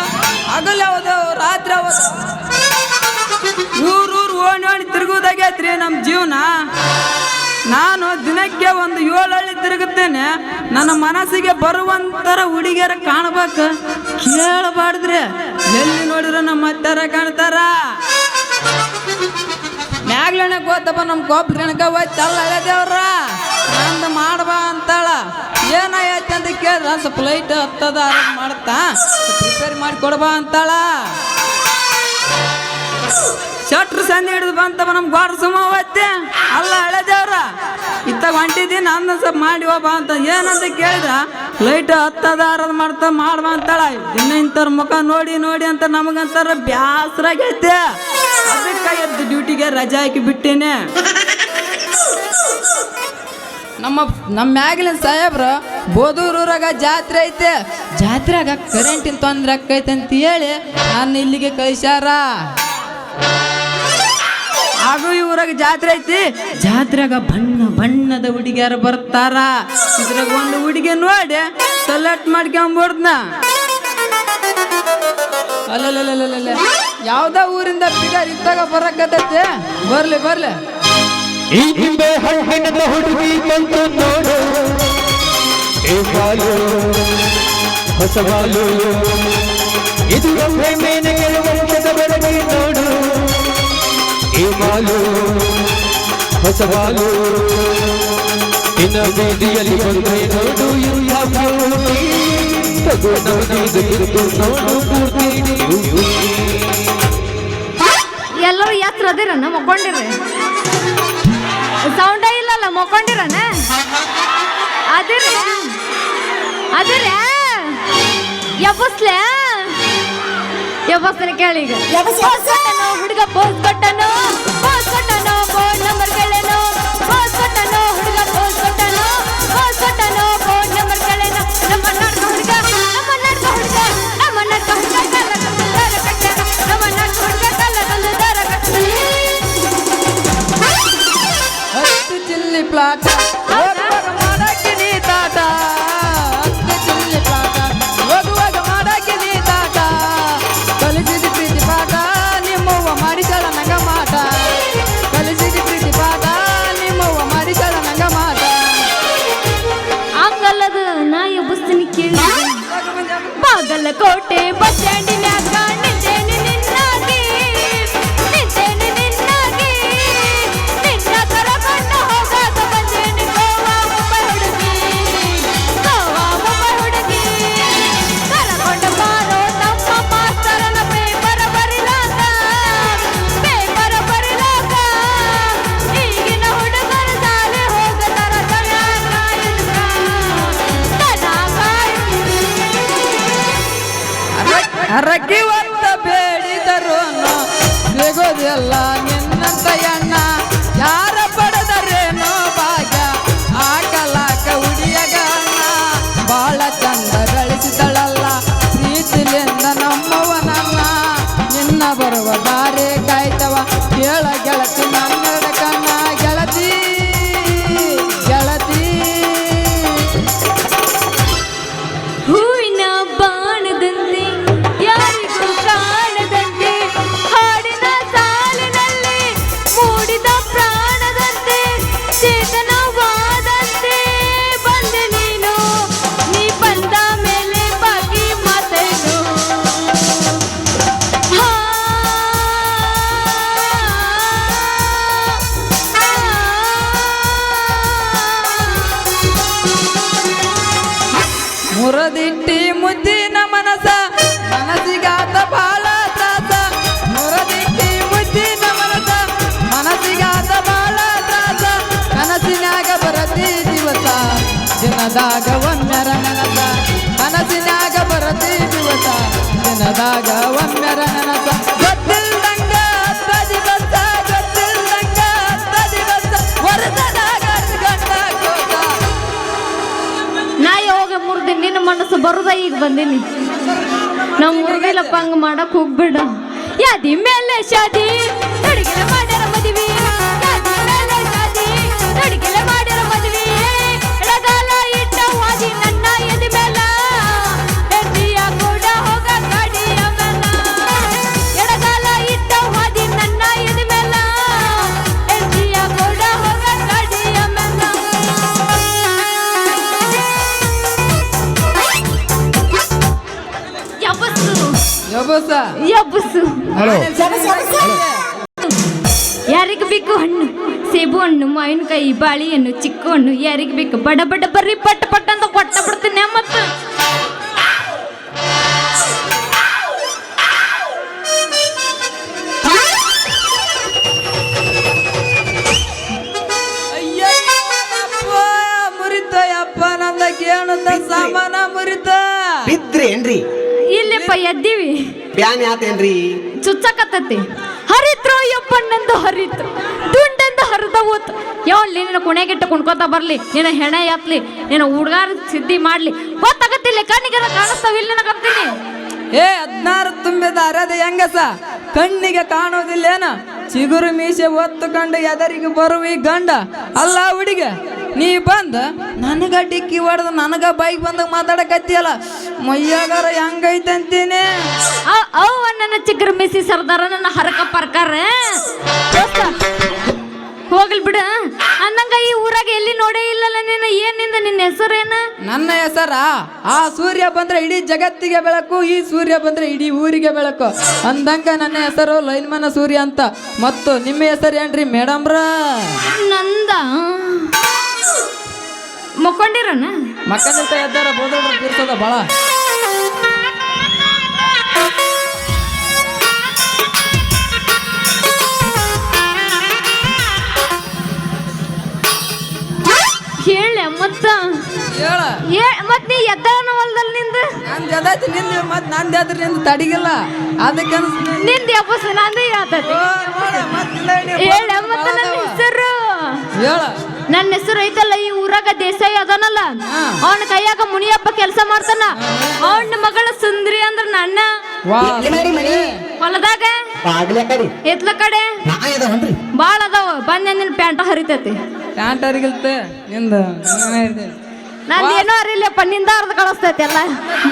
ಹಗಲು ಯಾವುದು ರಾತ್ರಿ ಯಾವುದು ಊರು ಓಣಿ ತಿರುಗುದಾಗೈತ್ರಿ ನಮ್ಮ ಜೀವನ. ನಾನು ದಿನಕ್ಕೆ ಒಂದು 7 ಹಳ್ಳಿ ತಿರುಗುತ್ತೇನೆ. ನನ್ನ ಮನಸ್ಸಿಗೆ ಬರುವಂತರ ಹುಡುಗಿಯರ ಕಾಣಬೇಕು, ಕೇಳಬಾರ್ದ್ರಿ. ಎಲ್ಲಿ ನೋಡಿದ್ರೆ ನಮ್ಮ ಹತ್ತಾರ ಕಾಣ್ತಾರ. ಮ್ಯಾಗ್ಲಣ್ಣ ಗೊತ್ತಪ್ಪ ನಮ್ಮ ಕೋಪ ಗಣಕ ಹೋಯ್ತಲ್ಲ ದೇವ್ರ ನಂದು ಮಾಡಬಾ ಅಂತಾಳ. ಏನಾಯ್ತು ಅಂತ ಕೇಳಿದ್ರ ಸ್ವಲ್ಪ ಲೈಟ್ ಹತ್ತದ ಮಾಡ್ತಾ ರಿಪೇರಿ ಮಾಡಿ ಕೊಡಬಾ ಅಂತಾಳ. ಶಟ್ರು ಸಂಧಿ ಹಿಡಿದು ಬಂತಪ್ಪ ನಮ್ಮ ಗೋಡ ಸುಮ್ಮ ಹೋಯ್ತೆ. ಅಲ್ಲ ಹಳೆದೇವ್ರ ಇತ್ತಾಗ ಹೊಂಟಿದ್ದೀನಿ ಅಂದ ಸ್ವಲ್ಪ ಮಾಡಿ ಹೋಗ್ಬಾ ಅಂತ ಏನಂತ ಕೇಳಿದ್ರ ಲೈಟ್ ಹತ್ತದ ಅರದ್ ಮಾಡ್ತಾ ಮಾಡ್ಬಾ ಅಂತಾಳ. ಇನ್ನ ಇಂಥವ್ರ ಮುಖ ನೋಡಿ ನೋಡಿ ಅಂತ ನಮಗಂತಾರ ಬ್ಯಾಸರಾಗೈತೆ. ಅದಕ್ಕೆ ಎದ್ದು ಡ್ಯೂಟಿಗೆ ರಜೆ ಹಾಕಿ ಬಿಟ್ಟೇನೆ. ನಮ್ಮ ಮ್ಯಾಗಿನ ಸಾಹೇಬ್ರು ಬೋದೂರೂರಾಗ ಜಾತ್ರೆ ಐತೆ, ಜಾತ್ರೆಯಾಗ ಕರೆಂಟಿನ ತೊಂದ್ರೆ ಆಕೈತೆ ಅಂತ ಹೇಳಿ ನಾನು ಇಲ್ಲಿಗೆ ಕಳಿಸ್ಯಾರ. ಹಾಗೂ ಈ ಊರಾಗ ಜಾತ್ರೆ ಐತಿ, ಜಾತ್ರೆಯಾಗ ಬಣ್ಣ ಬಣ್ಣದ ಹುಡುಗಿಯರು ಬರ್ತಾರ. ಇದ್ರಾಗ ಒಂದು ಹುಡುಗಿ ನೋಡಿ ಸೆಲೆಕ್ಟ್ ಮಾಡ್ಕೊಂಬಿಡ್ದ್ನ. ಅಲ್ಲಲ್ಲ ಯಾವ್ದ ಊರಿಂದ ಬಿಗರ್ ಇತ್ತಾಗ ಬರಕತ್ತೈತೆ. ಬರ್ಲಿ ಬರ್ಲಿ ಈ ಹಿಂದೆ ಹಣ್ಣಿನ ಹುಡುಗಿ ಬಂತು ನೋಡು, ಏ ಬಾಲು ಹೊಸ ಬಾಲು, ಇದು ಒಮ್ಮೆ ಮೇಲೆ ವಂಶದವರೆಗೆ ನೋಡು, ಏ ಬಾಲು ಹೊಸ ಬಾಲು, ಇನ್ನ ಬೀದಿಯಲ್ಲಿ ಬಂದ್ರೆ ನೋಡು ಇಂಥ ಬ್ಯೂಟಿ, ತಗೊಂಡು ನೋಡು ಪೂರ್ತಿ ಎಲ್ಲರೂ ಯಾತ್ರ ಅದಿರನ ಮಕ್ಕೊಂಡಿರಿ? ಸೌಂಡ ಇಲ್ಲಲ್ಲ ಮಕ್ಕೊಂಡಿರನ? ಅದಿರ್ರಿ ಅದಿರ್ರಿ ಎಬ್ಬಸ್ತಾನೆ ಕೇಳಿ. ಈಗ ಹುಡುಗ ಪೋಸ್ ಕೊಟ್ಟನು ಫೋನ್ ನಂಬರ್ ಕೇಳೇನು, ಪೋಸ್ ಕೊಟ್ಟನು ಹುಡುಗ ಪೋಸ್ ಕೊಟ್ಟನು ಫೋನ್ ನಂಬರ್ ಕೇಳೇನು. ನಮ್ಮ ನಾಟಕ ಹುಡುಗ ಚಿಲ್ಲಿ ಪ್ಲಾಟ ಮಾಡಕ್ಕೆ ನೀ ತಾಟ, ಹತ್ತು ಚಿಲ್ಲಿ ಪ್ಲಾಟ ಹೋಗುವಾಗ ಮಾಡಕ್ಕೆ ನೀ ತಾಟ, ಕಲಿಸಿದ ಪ್ರೀತಿ ಪಾಠ ನಿಮ್ಮವ್ವ ಮಾಡಿಸಳ ನಂಗ ಮಾಟ, ಕಲಿಸಿದ ಪ್ರೀತಿ ಪಾಠ ನಿಮ್ಮವ್ವ ಮಾಡಿಸಳ ನಂಗ ಮಾಟ. ಹಂಗಲ್ಲದ ನಾ ಎಬ್ಬಸ್ತೀನಿ ಕೇಳಿ. ಬಾಗಲಕೋಟೆ ಬಸ್ ಸ್ಟ್ಯಾಂಡಿನ್ಯಾಗ ನಿಂತೇನೆ ನಿನ್ನಾಗಿ, ನಿನ್ನ ಕರಕೊಂಡು ಹೋಗಾಕ ಬಂದೇನೆ ಗೋವಾ ಮುಂಬೈ ಹುಡುಗಿ, ಕರಕೊಂಡು ಬಾರೋ ನಮ್ಮ ಮಾಸ್ತರನ ಪೇಪರ್ ಬರಿಲಾಕ, ಈಗಿನ ಹುಡುಗರು ಸಾಲೆ ಹೋಗತಾರ ಅರಕ್ಕಿ ಒತ್ತ ಬೇಡಿದರು ಸಿಗೋದಿಲ್ಲ ನಿನ್ನಂತ ಎಣ್ಣ, ಯಾರ ಪಡೆದರೇನೋ ಭಾಗ್ಯ ಹಾಕಲಾಕ ಹುಡಿಯಗ ಅಣ್ಣ, ಬಾಳ ಚಂದ ಗಳಿಸಿದಳಲ್ಲ ಪ್ರೀತಿಲಿಂದ ನಮ್ಮವ ನನ್ನ, ನಿನ್ನ ಬರುವ ದಾರಿ ಕಾಯ್ತವ ಕೇಳ ಗೆಳತಿ ನನ್ನೆರಡ ಕಣ್ಣ, ಗೆಳತಿ ಗೆಳತಿ. ಹೂವಿನ ಬಾಣದಂತೆ ಯಾರಿಗೂ ಕಾಣದಂತೆ, ಹಾಡಿನ ಸಾಲಿನಲ್ಲಿ ಮೂಡಿದ ಪ್ರಾಣದಂತೆ, ಚೇತನವಾದಂತೆ ಬಂದೆ ನೀನು, ನೀ ಬಂದ ಮೇಲೆ ಬಾಕಿ ಮಾತೇನು. ಮುರದಿಟ್ಟಿ ಮುದ್ದಿನ ಮನಸ ಮನಸ್ಸಿಗಾತ ಬಾಳ ತ್ರಾಸ, ಮುರದಿಟ್ಟಿ ಮುದ್ದಿನ ಮನಸ ಮನಸ್ಸಿಗಾತ ಬಾಳ ತ್ರಾಸ, ಕನಸಿನಾಗ ಬರತಿ ದಿವಸ ದಿನದಾಗ ಒಮ್ಮೆರ ನೆನಸ, ಕನಸಿನಾಗ ಬರತಿ ದಿವಸ ದಿನದಾಗ ಒಮ್ಮೆರ ನೆನಸ, ಗೊತ್ತಿಲ್ದಂಗ ಹತ್ತ ದಿವಸ ಗೊತ್ತಿಲ್ದಂಗ ಹತ್ತ ದಿವಸ ವರ್ಷದಾಗ ಗಂಡ ಕೋಟ. ನಾ ಯಾವಾಗ ಮುರಿದಿ ನಿನ್ನ ಮನಸ್ಸು ಬರುದ ಈಗ ಬಂದೀನಿ. ನಾವು ಮುರಿದಿಲ್ಲಪ್ಪ ಹಂಗ ಮಾಡಕ್ ಹೋಗ್ಬೇಡ. ಯಾದಿ ಮೇಲೆ ಶಾದಿ ಅಡಿಗೆಲೆ ಮಾಡ್ಯಾರ ಮದುವೆ, ಯಾದಿ ಮೇಲೆ ಶಾದಿ ಅಡಿಗೆಲೆ ಮಾಡ್ಯಾರ ಮದುವೆ, ಅಬ್ಬಸ ಎಬ್ಬಸು. ಯಾರಿಗೆ ಬೇಕು ಹಣ್ಣು? ಸೇಬು ಹಣ್ಣು, ಮಾವಿನಕಾಯಿ, ಬಾಳೆಹಣ್ಣು, ಚಿಕ್ಕು ಹಣ್ಣು, ಯಾರಿಗೆ ಬೇಕು? ಬಡ ಬಡ ಬರ್ರಿ ಪಟ್ ಪಟ್ ಅಂತ ಕೊಟ್ಟ ಬಿಡ್ತೀನಿ. ಮತ್ತೆ ಮುರಿತ ಯಪ್ಪ ನಂದ ಕೇಳದ ಸಾಮಾನ ಮುರಿತ ಬಿದ್ರಿ ಏನ್ರಿ? ಇಲ್ಲಪ್ಪ ಎದ್ದೀವಿ. ಬ್ಯಾನ್ ಆತೇನ್ರಿ? ಚುಚ್ಚಕತ್ತತಿ. ಹರಿತ್ರೋ ಯಪ್ಪಣ್ಣಂದು ಹರಿತು, ದುಂಡೆಂದು ಹರಿದ ಹೋತು. ಯಾವಲ್ಲಿ ನಿನ್ನ ಕುಣೆಗಿಟ್ಟು ಕುಣ್ಕೋತ ಬರ್ಲಿ, ನಿನ್ನ ಹೆಣ ಎತ್ಲಿ, ನಿನ್ನ ಹುಡುಗಾರ ಸಿದ್ಧಿ ಮಾಡ್ಲಿ, ಗೊತ್ತಾಗತ್ತಿಲ್ಲ. ಕಣ್ಣಿಗೆಲ್ಲ ಕಾಣಿಸ್ತಾವಿಲ್ಲ ನನಗಂತೀನಿ. ಏ 16 ತುಂಬಿದ ಅರದ ಹೆಂಗಸ ಕಣ್ಣಿಗೆ ಕಾಣೋದಿಲ್ಲೇನ? ಚಿಗುರು ಮೀಸೆ ಒತ್ತುಕೊಂಡು ಎದರಿಗೆ ಬರುವಿ ಗಂಡ ಅಲ್ಲ ಹುಡುಗ. ನೀ ಬಂದ ನನಗ ಡಿಕ್ಕಿ ಹೊಡೆದು ನನಗ ಬೈಕ್ ಬಂದಾಗ ಮಾತಾಡಕತ್ತಿಯಲ್ಲ, ಮೈಯಾಗಾರ ಹೆಂಗೈತೆ ಅಂತೀನಿ. ಅವ್ ನನ್ನ ಚಿಗುರು ಮೀಸಿ ಸರ್ದಾರ ನನ್ನ ಹರಕ ಪರ್ಕಾರ ಹೋಗ್ಲಿ ಬಿಡ. ಅನ್ನಂಗ ಈ ಊರಾಗ ಎಲ್ಲಿ ನೋಡೇ ಇಲ್ಲಲ್ಲ ನೀನು. ಏನಿಂದ ನಿನ್ನ ಹೆಸರೇನ? ನನ್ನ ಹೆಸರ ಆ ಸೂರ್ಯ ಬಂದ್ರೆ ಇಡೀ ಜಗತ್ತಿಗೆ ಬೆಳಕು, ಈ ಸೂರ್ಯ ಬಂದ್ರೆ ಇಡೀ ಊರಿಗೆ ಬೆಳಕು ಅಂದಂಗ ನನ್ನ ಹೆಸರು ಲೈನ್ಮನ ಸೂರ್ಯ ಅಂತ. ಮತ್ತು ನಿಮ್ಮ ಹೆಸರು ಏನ್ರಿ ಮೇಡಮ್ರ? ನಂದ ಮಕ್ಕೊಂಡಿರನ ಮಕ್ಕಳಿಂದ ಎದ್ದಾರ ಬೋಧಡ್ರು ತೀರ್ಸೋದ ಬಾಳ. ಹೇಳ ಮತ್ತ ಹೇಳ ಮತ್ ನೀ ಎದ್ದಾನ ಹೊಲ್ದಲ್ಲಿ ನಿಂದ ನಾನ್ ಜದಾತಿ ನಿಂದ ಮತ್ ನಂದು ಅದ್ರ ನಿಂದ ತಡಿಗಿಲ್ಲ ಅದಕ್ಕೆ ನಿಂದ ಎಬ್ಬಸ ನಂದು ಹೇಳ್ತೈತಿ. ಹೇಳ ಮತ್ತ ನನ್ನ ಹೆಸರು. ಹೇಳ ನನ್ನ ಹೆಸರು ಐತಲ್ಲ, ಈ ಊರಾಗ ದೇಸಾಯಿ ಅದನಲ್ಲ, ಅವನ ಕೈಯಾಗ ಮುನಿಯಪ್ಪ ಕೆಲಸ ಮಾಡ್ತಾನ. ಅವನ ಮಗಳ ಸುಂದ್ರಿ ಅಂದ್ರ ನನ್ನ. ಹೊಲದಾಗ ಎತ್ಲ ಕಡೆ ಬಾಳ ಅದಾವ. ಬಂದ ನಿನ್ ಪ್ಯಾಂಟ ಹರಿತೈತಿ. ಪ್ಯಾಂಟ್ ಹರಿಗಿಲ್ತ ನಿಂದ ನಂದೇನೋ ಅರಿಲ್ಲಪ್ಪ, ನಿಂದ ಅರ್ಧ ಕಳಿಸ್ತೈತಿ ಎಲ್ಲ.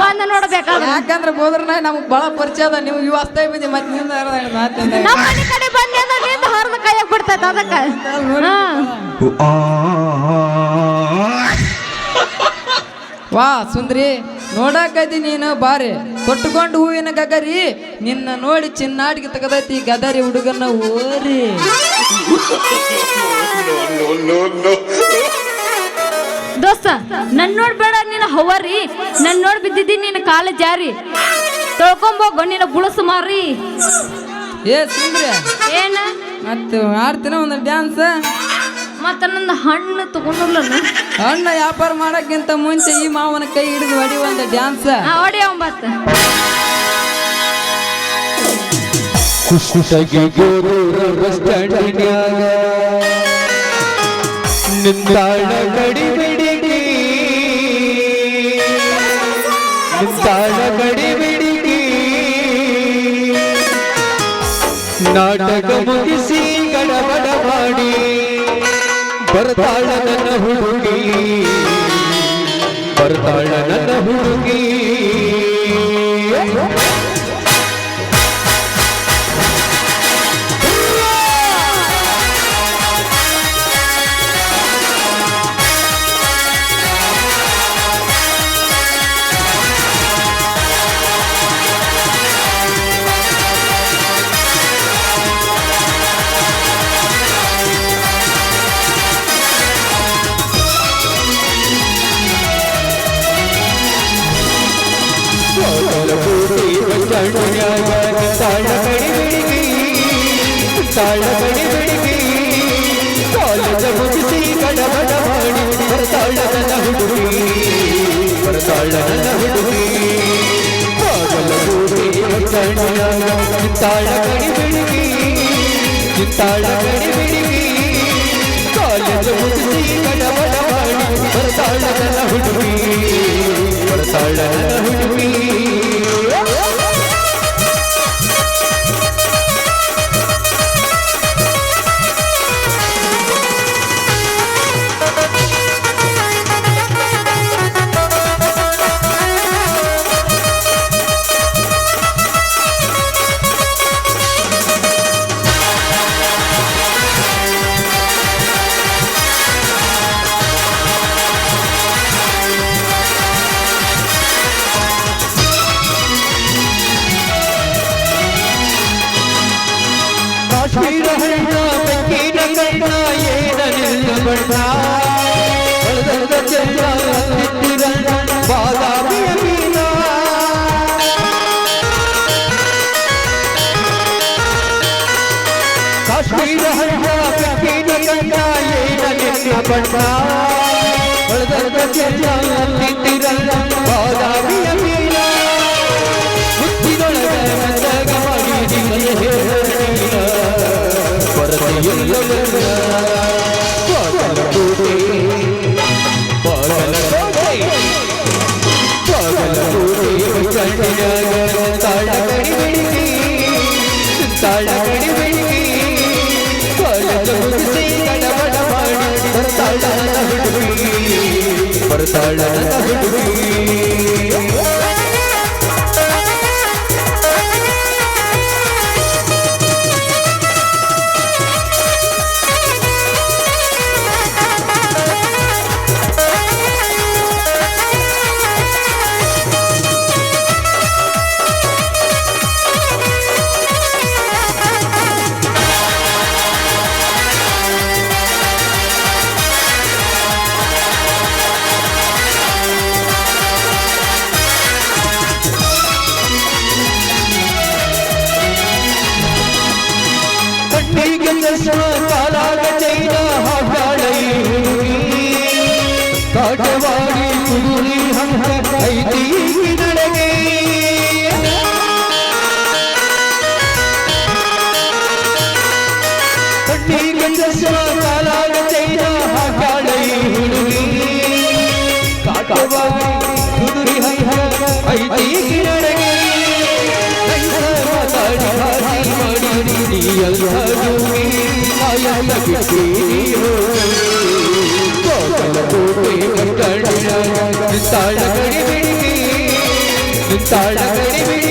ಬಂದ ನೋಡ್ಬೇಕಾದ್ರೆ. ಯಾಕಂದ್ರೆ ಬೋದ್ರ ನಮಗ್ ಬಾಳ ಪರಿಚಯ ಅದ. ನೀವು ಇವ್ ಅಷ್ಟೇ ಬಿದ್ದಿ ಮತ್ತೆ ನಿಂದ ನಮ್ಮ ಮನೆ ಕಡೆ ಬಂದೆ ಅಂದ್ರೆ ನಿಂದ ಹೊರದ ಕೈಯಾಗ ಬಿಡ್ತೈತಿ. ಅದಕ್ಕ ವಾ ಸುಂದ್ರಿ ನೋಡಾಕೈತಿ ನೀನು ಬಾರಿ ತೊಟ್ಟುಕೊಂಡು ಹೂವಿನ ಗಗರಿ. ನಿನ್ನ ನೋಡಿ ಚಿನ್ನಾಡಿಗೆ ತಗದೈತಿ ಗದರಿ ಹುಡುಗನ ಓರಿ. ದೋಸ್ತ ನನ್ ನೋಡ್ಬೇಡ ನೀನು ಹವರಿ, ನನ್ ನೋಡ್ ಬಿದ್ದಿದ್ದಿ ನೀನು ಕಾಲ ಜಾರಿ. ತೊಳ್ಕೊಂಬೋಗು ನಿನ್ನ ಗುಳಸು ಮಾರಿ. ಏ ಸುಂದ್ರಿ ಏನ ಮತ್ತೆ ಆಡ್ತೀನ ಒಂದು ಡ್ಯಾನ್ಸ್? ಮತ್ತ ನಂದು ಹಣ್ಣು ತಗೊಂಡ್ರಲ್ಲ. ಹಣ್ಣ ವ್ಯಾಪಾರ ಮಾಡಕ್ಕಿಂತ ಮುಂಚೆ ಈ ಮಾವನ ಕೈ ಹಿಡಿದು ಹೊಡಿ ಒಂದು ಡ್ಯಾನ್ಸ್. ಹೊಡಿ ಒಂಬತ್ತ. ಕುಷ್ಟಗಿ ಗೋರೂರ ಸ್ಟ್ಯಾಂಡಿನ್ಯಾಗ ನಿಂತಾಳ ಗಡಿ ಬಿಡಿಗಿ, ನಿಂತಾಳ ಗಡಿ ಬಿಡಿಗಿ. ನಾಟಕ ಮುಗಿಸಿ ಗಡಬಡ ಮಾಡಿ ಬರ್ತಾಳ ನನ್ನ ಹುಡುಗಿ, ಬರ್ತಾಳ ನನ್ನ ಹುಡುಗಿ. ತಾಳ ಕಡಿ ಬಿಡಿಗಿ, ತಾಳ ಕಡಿ ಬಿಡಿಗಿ. ಕಾಲದ ಮುಗಿಸಿ ಗಡಬಡ ಮಾಡಿ ಬರ್ತಾಳ ನನ್ನ ಹುಡುಗಿ, ಬರ್ತಾಳ ನನ್ನ ಹುಡುಗಿ. ಬಾಗಲಕೋಟೆ ಕಣ್ಣಾಗ ತಾಳ ಕಡಿ ಬಿಡಿಗಿ, ತಾಳ ಕಡಿ ಬಿಡಿಗಿ. ಕಾಲದ ಮುಗಿಸಿ ಗಡಬಡ ಮಾಡಿ ಬರ್ತಾಳ ನನ್ನ ಹುಡುಗಿ, ಬರ್ತಾಳ ನನ್ನ ಹುಡುಗಿ. ಕಂಡ ಏನನಿಲ್ಲ ಬಣ್ಣ ಹೊಳೆದ ಚಂದ್ರ ತಿತ್ತಿರಣ್ಣ ಬಾದಾಮಿಯ ಮೀನ ಕಾಶ್ಮೀರ ಹಣ್ಣ ಬೆಕ್ಕಿನ ಕಂಡ ಏನನಿಲ್ಲ ಬಣ್ಣ ಹೊಳೆದ ಚಂದ್ರ ತಿತ್ತಿರಣ್ಣ ಬಾದಾಮಿಯ ಮೀನ ಮುತ್ತಿನೊಳಗ ಮಂದಗ ಮಾಡಿ ಹೇಳ ಪರದೆಯೊಳಗ ಬಾಗಲಕೋಟೆ ಕಣ್ಣಿನಾಗ ತಾಳಗಡಿ ಬೆಳಗಿ ತಾಳಗಡಿ ಬೆಳಗಿ ಕಾಲದ ಮುಗಿಸಿ ಗಡಬಡ ಮಾಡಿ ಬರ್ತಾಳನ ಹುಡುಗಿ ಬರ್ತಾಳನ ಹುಡುಗಿ ಕಾಲಾಗ ಚೈನ ಹಾಗಾಳೈ ಕಾಟವಾಡಿ ಕುದುರಿ ಹಂಗ ಐತಿ ನಡೆಗೆ ಕಣ್ಣಿಗೆ ಚಶ್ಮ ಕಾಲಾಗ ಚೈನ ಹಾಗಾಳೈ ಹುಡುಗಿ ಕಾಟವಾಡಿ ಕುದುರಿ ಹಂಗ ಐತಿ ನಡೆಗೆ ಮಾತಾಡಿ ಹಾಸಿ ಮಾಡಿ ಎಲ್ಲ ಬಿಟ್ಟು ಬಾಗಲಕೋಟೆ ತಾಳಗಡಿ ಬೆಳಗಿ ತಾಳಗಡಿ ಬೆಳಗಿ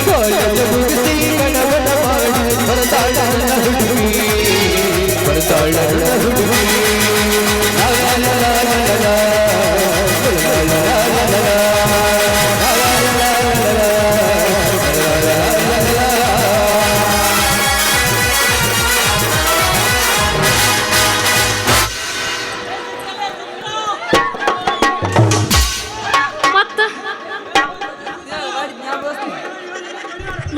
ಕಾಲದ ಮುಗಿಸಿ ಗಡಬಡ ಮಾಡಿ ಬರ್ತಾಳನ ಹುಡುಗಿ ಬರ್ತಾಳನ ಹುಡುಗಿ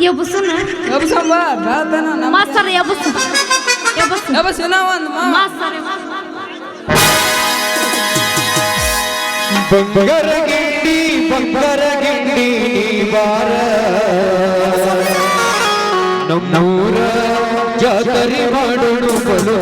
ಎಬ್ಬಸುನ ಎಬ್ಸಮ್ಮ ಬೆಳ್ತಾನ ನಮ್ಮ ಮಾಸ್ತರ್ ಎಬ್ಬಸು ಎಬ್ಬಸು ಎಬ್ಸಿನ ಒಂದು ಮಾಸ್ತರ್ ಬಂಗಾರ ಗಿಂಡಿ ಬಾರ ನಮ್ಮೂರ ಜಾತರಿ ಮಾಡೋಣ ಬಲು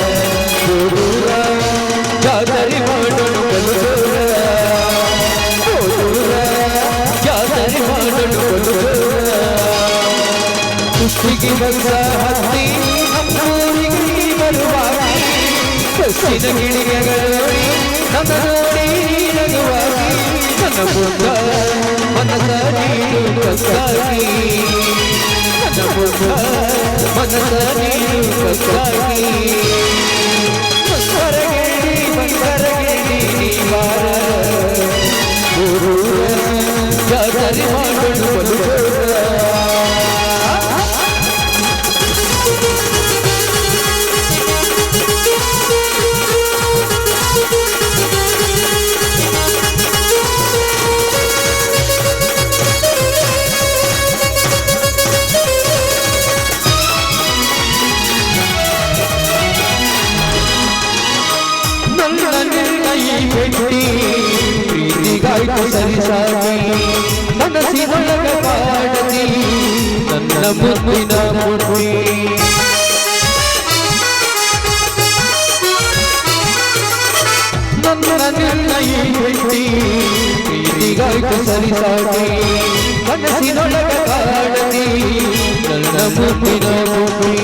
ಜೋರ ಜಾತರಿ ಮಾಡೋಣ ಜಾತರಿ ಮಾಡೋಣ ಕುಸ್ತಿಗೆ ಬಂದ ಹತ್ತಿ ನಮ್ಮೂರಿಗೆ ಬರುವಾಗಿ ಬಸ್ಸಿನ ಗಿಳಿಗಳಲ್ಲಿ ನನ್ನ ನೋಡಿ ನಗುವಾಗಿ ನನ್ನ ಮುಂದ ಮನಸ ನೀನು ಬಸ್ಸಾಗಿ ನನ್ನ ಮುಂದ ಮನಸ ನೀನು ಬಸ್ಸಾಗಿ ಬಂದರಗಿರಿ ಬಾರ ಜಾತರಿ ಮಾಡೋಣ ಬಲು ಪ್ರೀತಿಗಾಯ್ತು ಸರಿಸಾಗಿ ಮನಸ್ಸಿನೊಳಗ ಕಾಡತಿ ನನ್ನ ಮುದ್ದಿನ ಮುಟ್ಟಿ ನನ್ನ ನಿನ್ನ ಈ ಹೆಂಡತಿ ಪ್ರೀತಿಗಾಯ್ತು ಸರಿಸಾಟಿ ಕನಸಿನೊಳಗ ಕಾಡತಿ ನನ್ನ ಮುತ್ತಿನ ಭೂಮಿ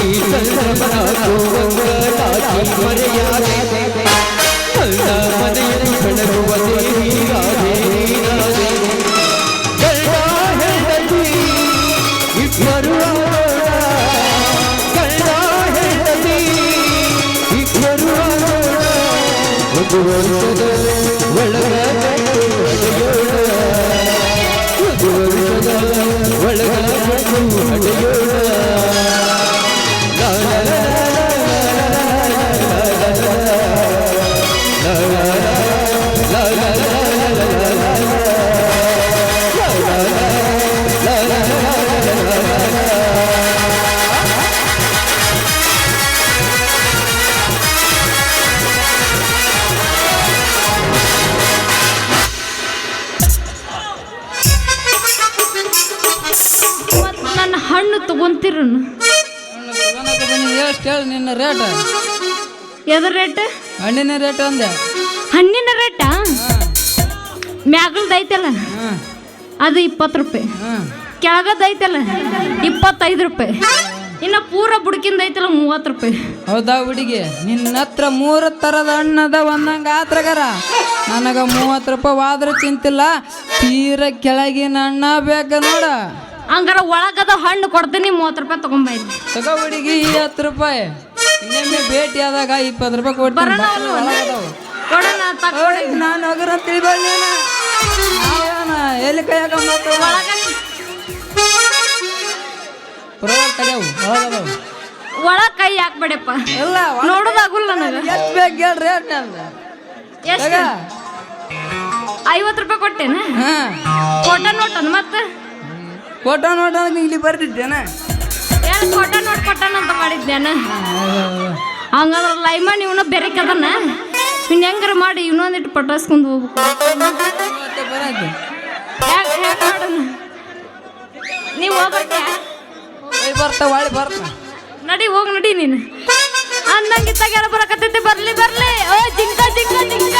ಈ ಸಂಭ್ರಮನ ಗೋವಂಗಲಾಗಿ ಮರೆಯಾದೆ ನನ್ನ ಮನೆಯನ್ನು ಬೆಳಗುವ ದೇವಿ ರಾಧೆ ರಾಧೆ ಗಂಡ ಹೆಂಡತಿ ಇಬ್ಬರು ಗಂಡ ಹೆಂಡತಿ ಇಬ್ಬರು ಒಂದು ವರ್ಷದ ಒಳಗ ಹಡೆಯೋಣ ಒಂದು ವರ್ಷದ ಒಳಗ ಹಡೆಯೋಣ ಮತ್ತ್ ನನ್ನ ಹಣ್ಣು ತಗೊಂತಿರು ಎಷ್ಟು ಹೇಳಿ ನಿನ್ನ ರೇಟ್ ಎದ್ರ ರೇಟ್ ಹಣ್ಣಿನ ರೇಟ್ ಅಂದೆ ಹಣ್ಣಿನ ರೇಟಾ ಮ್ಯಾಗಲ್ದ ಐತಲ್ಲ ಅದು 20 ರೂಪಾಯಿ ಕೆಳಗದ ಐತಲ್ಲ 25 ರೂಪಾಯಿ ಇನ್ನ ಪೂರ ಬುಡಕಿಂದ ಐತಲ್ಲ 30 ರೂಪಾಯಿ ಹೌದಾ ಹುಡುಗಿ ನಿನ್ನ ಹತ್ರ 3 ಥರದ ಹಣ್ಣದ ಒಂದಂಗ ಆತ್ರಗರ ನನಗ 30 ರೂಪಾಯಿ ವಾದ್ರ ಚಿಂತಿಲ್ಲ ತೀರ ಕೆಳಗಿನ ಹಣ್ಣ ಬೇಕ ನೋಡ ಹಂಗಾರ ಒಳಗದ ಹಣ್ಣು ಕೊಡ್ತೀನಿ 30 ರೂಪಾಯಿ ತಗೊಂಬೈತಿ ತಗೋ ಹುಡುಗಿ 10 ರೂಪಾಯಿ ಇನ್ನೊಮ್ಮೆ ಭೇಟಿ ಆದಾಗ 20 ರೂಪಾಯಿ ಬರೋಣ ಕೊಡೋಣ ತಗೊಳ್ಳಿ ನಾನು ಹೋಗ್ರ ತಿಳಿಬಲ್ಲ ಎಲ್ಲಿ ಕೈಯಾಗ ಒಳ ಕೈ ಹಾಕ್ಬೇಡಪ್ಪ ಇಲ್ಲ ನೋಡೋದಾಗುಲ್ಲ ನನಗೆ ಎಷ್ಟು ಬೇಕು ಹೇಳ್ರಿ ರೇಟ್ ಎಷ್ಟು 50 ರೂಪಾಯಿ ಕೊಟ್ಟೇನ ಫೋಟೋ ನೋಟನ್ ಮತ್ತೆ ಫೋಟೋ ನೋಟ ಇಲ್ಲಿ ಬರ್ತಿದ್ದೇನ ಏನು ಫೋಟೋ ನೋಟ್ ಕೊಟ್ಟಾನ ಅಂತ ಮಾಡಿದ್ದೇನ ಹಂಗಂದ್ರೆ ಲೈಮನ್ ಇವನ ಬೆರಕದನ್ನ ಇನ್ನು ಹೆಂಗಾರ ಮಾಡಿ ಇನ್ನೊಂದಿಟ್ಟು ಪಟಾಸ್ಕೊಂಡು ಹೋಗ್ಬೇಕು ಯಾಕೆ ಮಾಡೋಣ ನೀವು ಹೋಗ್ಬರ್ತೀಯ ಬರ್ತಾ ಒಳ್ಳೆ ಬರ್ತಾ ನಡಿ ಹೋಗಿ ನಡಿ ನೀನು ಅನ್ನಂಗಿತ್ತಾಗೆಲ್ಲ ಬರಕತ್ತೈತಿ ಬರ್ಲಿ ಬರ್ಲಿ ಓ ಜಿಂಕ ಜಿಂಕ ಜಿಂಕ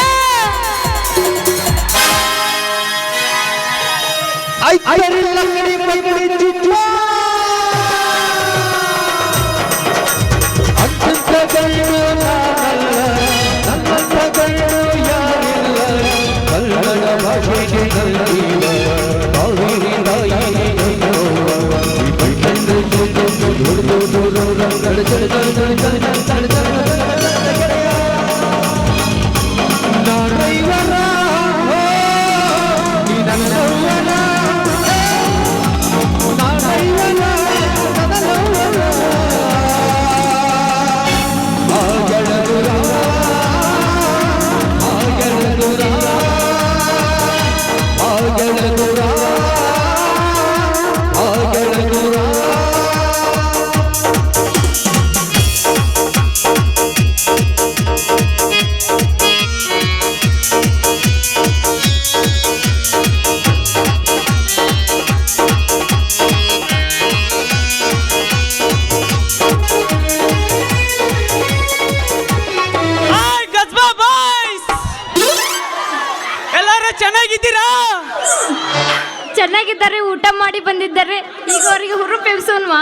ಚೆನ್ನಾಗಿದ್ದಾರೆ ಊಟ ಮಾಡಿ ಬಂದಿದ್ದಾರೆ ಈಗ ಅವರಿಗೆ ಹುರುಪು ಎಬ್ಸೋನ್ವಾ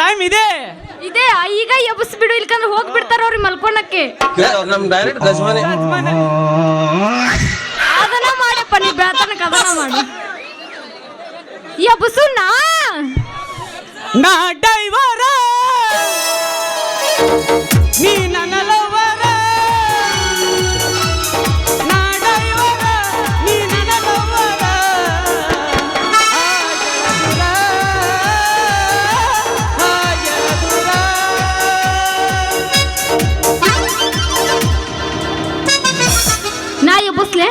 ಟೈಮ್ ಇದೆ ಇದೆ ಈಗ ಎಬ್ಸ್ ಬಿಡು ಇಲ್ಕಂದ್ರೆ ಹೋಗ್ಬಿಡ್ತಾರ ಅವ್ರಿಗೆ ಮಲ್ಕೊಳಕ್ಕೆ ಅದನ್ನ ಮಾಡಪ್ಪ ನೀ ಬೆಳತನಕ ಅದನ್ನ ಮಾಡು ಎಬ್ಸುನಾ ನಾ ಡೈವರ ನೀ ನನ್ನ ಲವರ ನಾ ಡೈವರ ನೀ ನನ್ನ ಲವರ ನಾ ಎಬ್ಸ್ಲೆ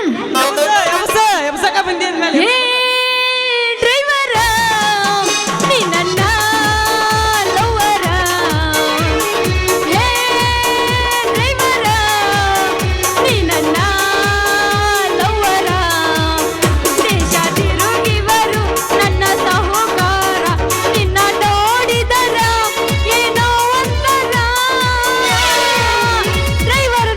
ಎಬ್ಸಕ ಬಂದಿದ್ಮೇಲೆ ಹೇ ಡ್ರೈವರ ನೀ ನನ್ನ ಲವರ ಹೇ ಡ್ರೈವರ ನೀ ನನ್ನ ಲವರ ದೇಶ ತಿರುಗಿವರು ನನ್ನ ಸಹಕಾರ ನಿನ್ನ ನೋಡಿದರ ಏನೋ ಒಂದರ ಡ್ರೈವರ್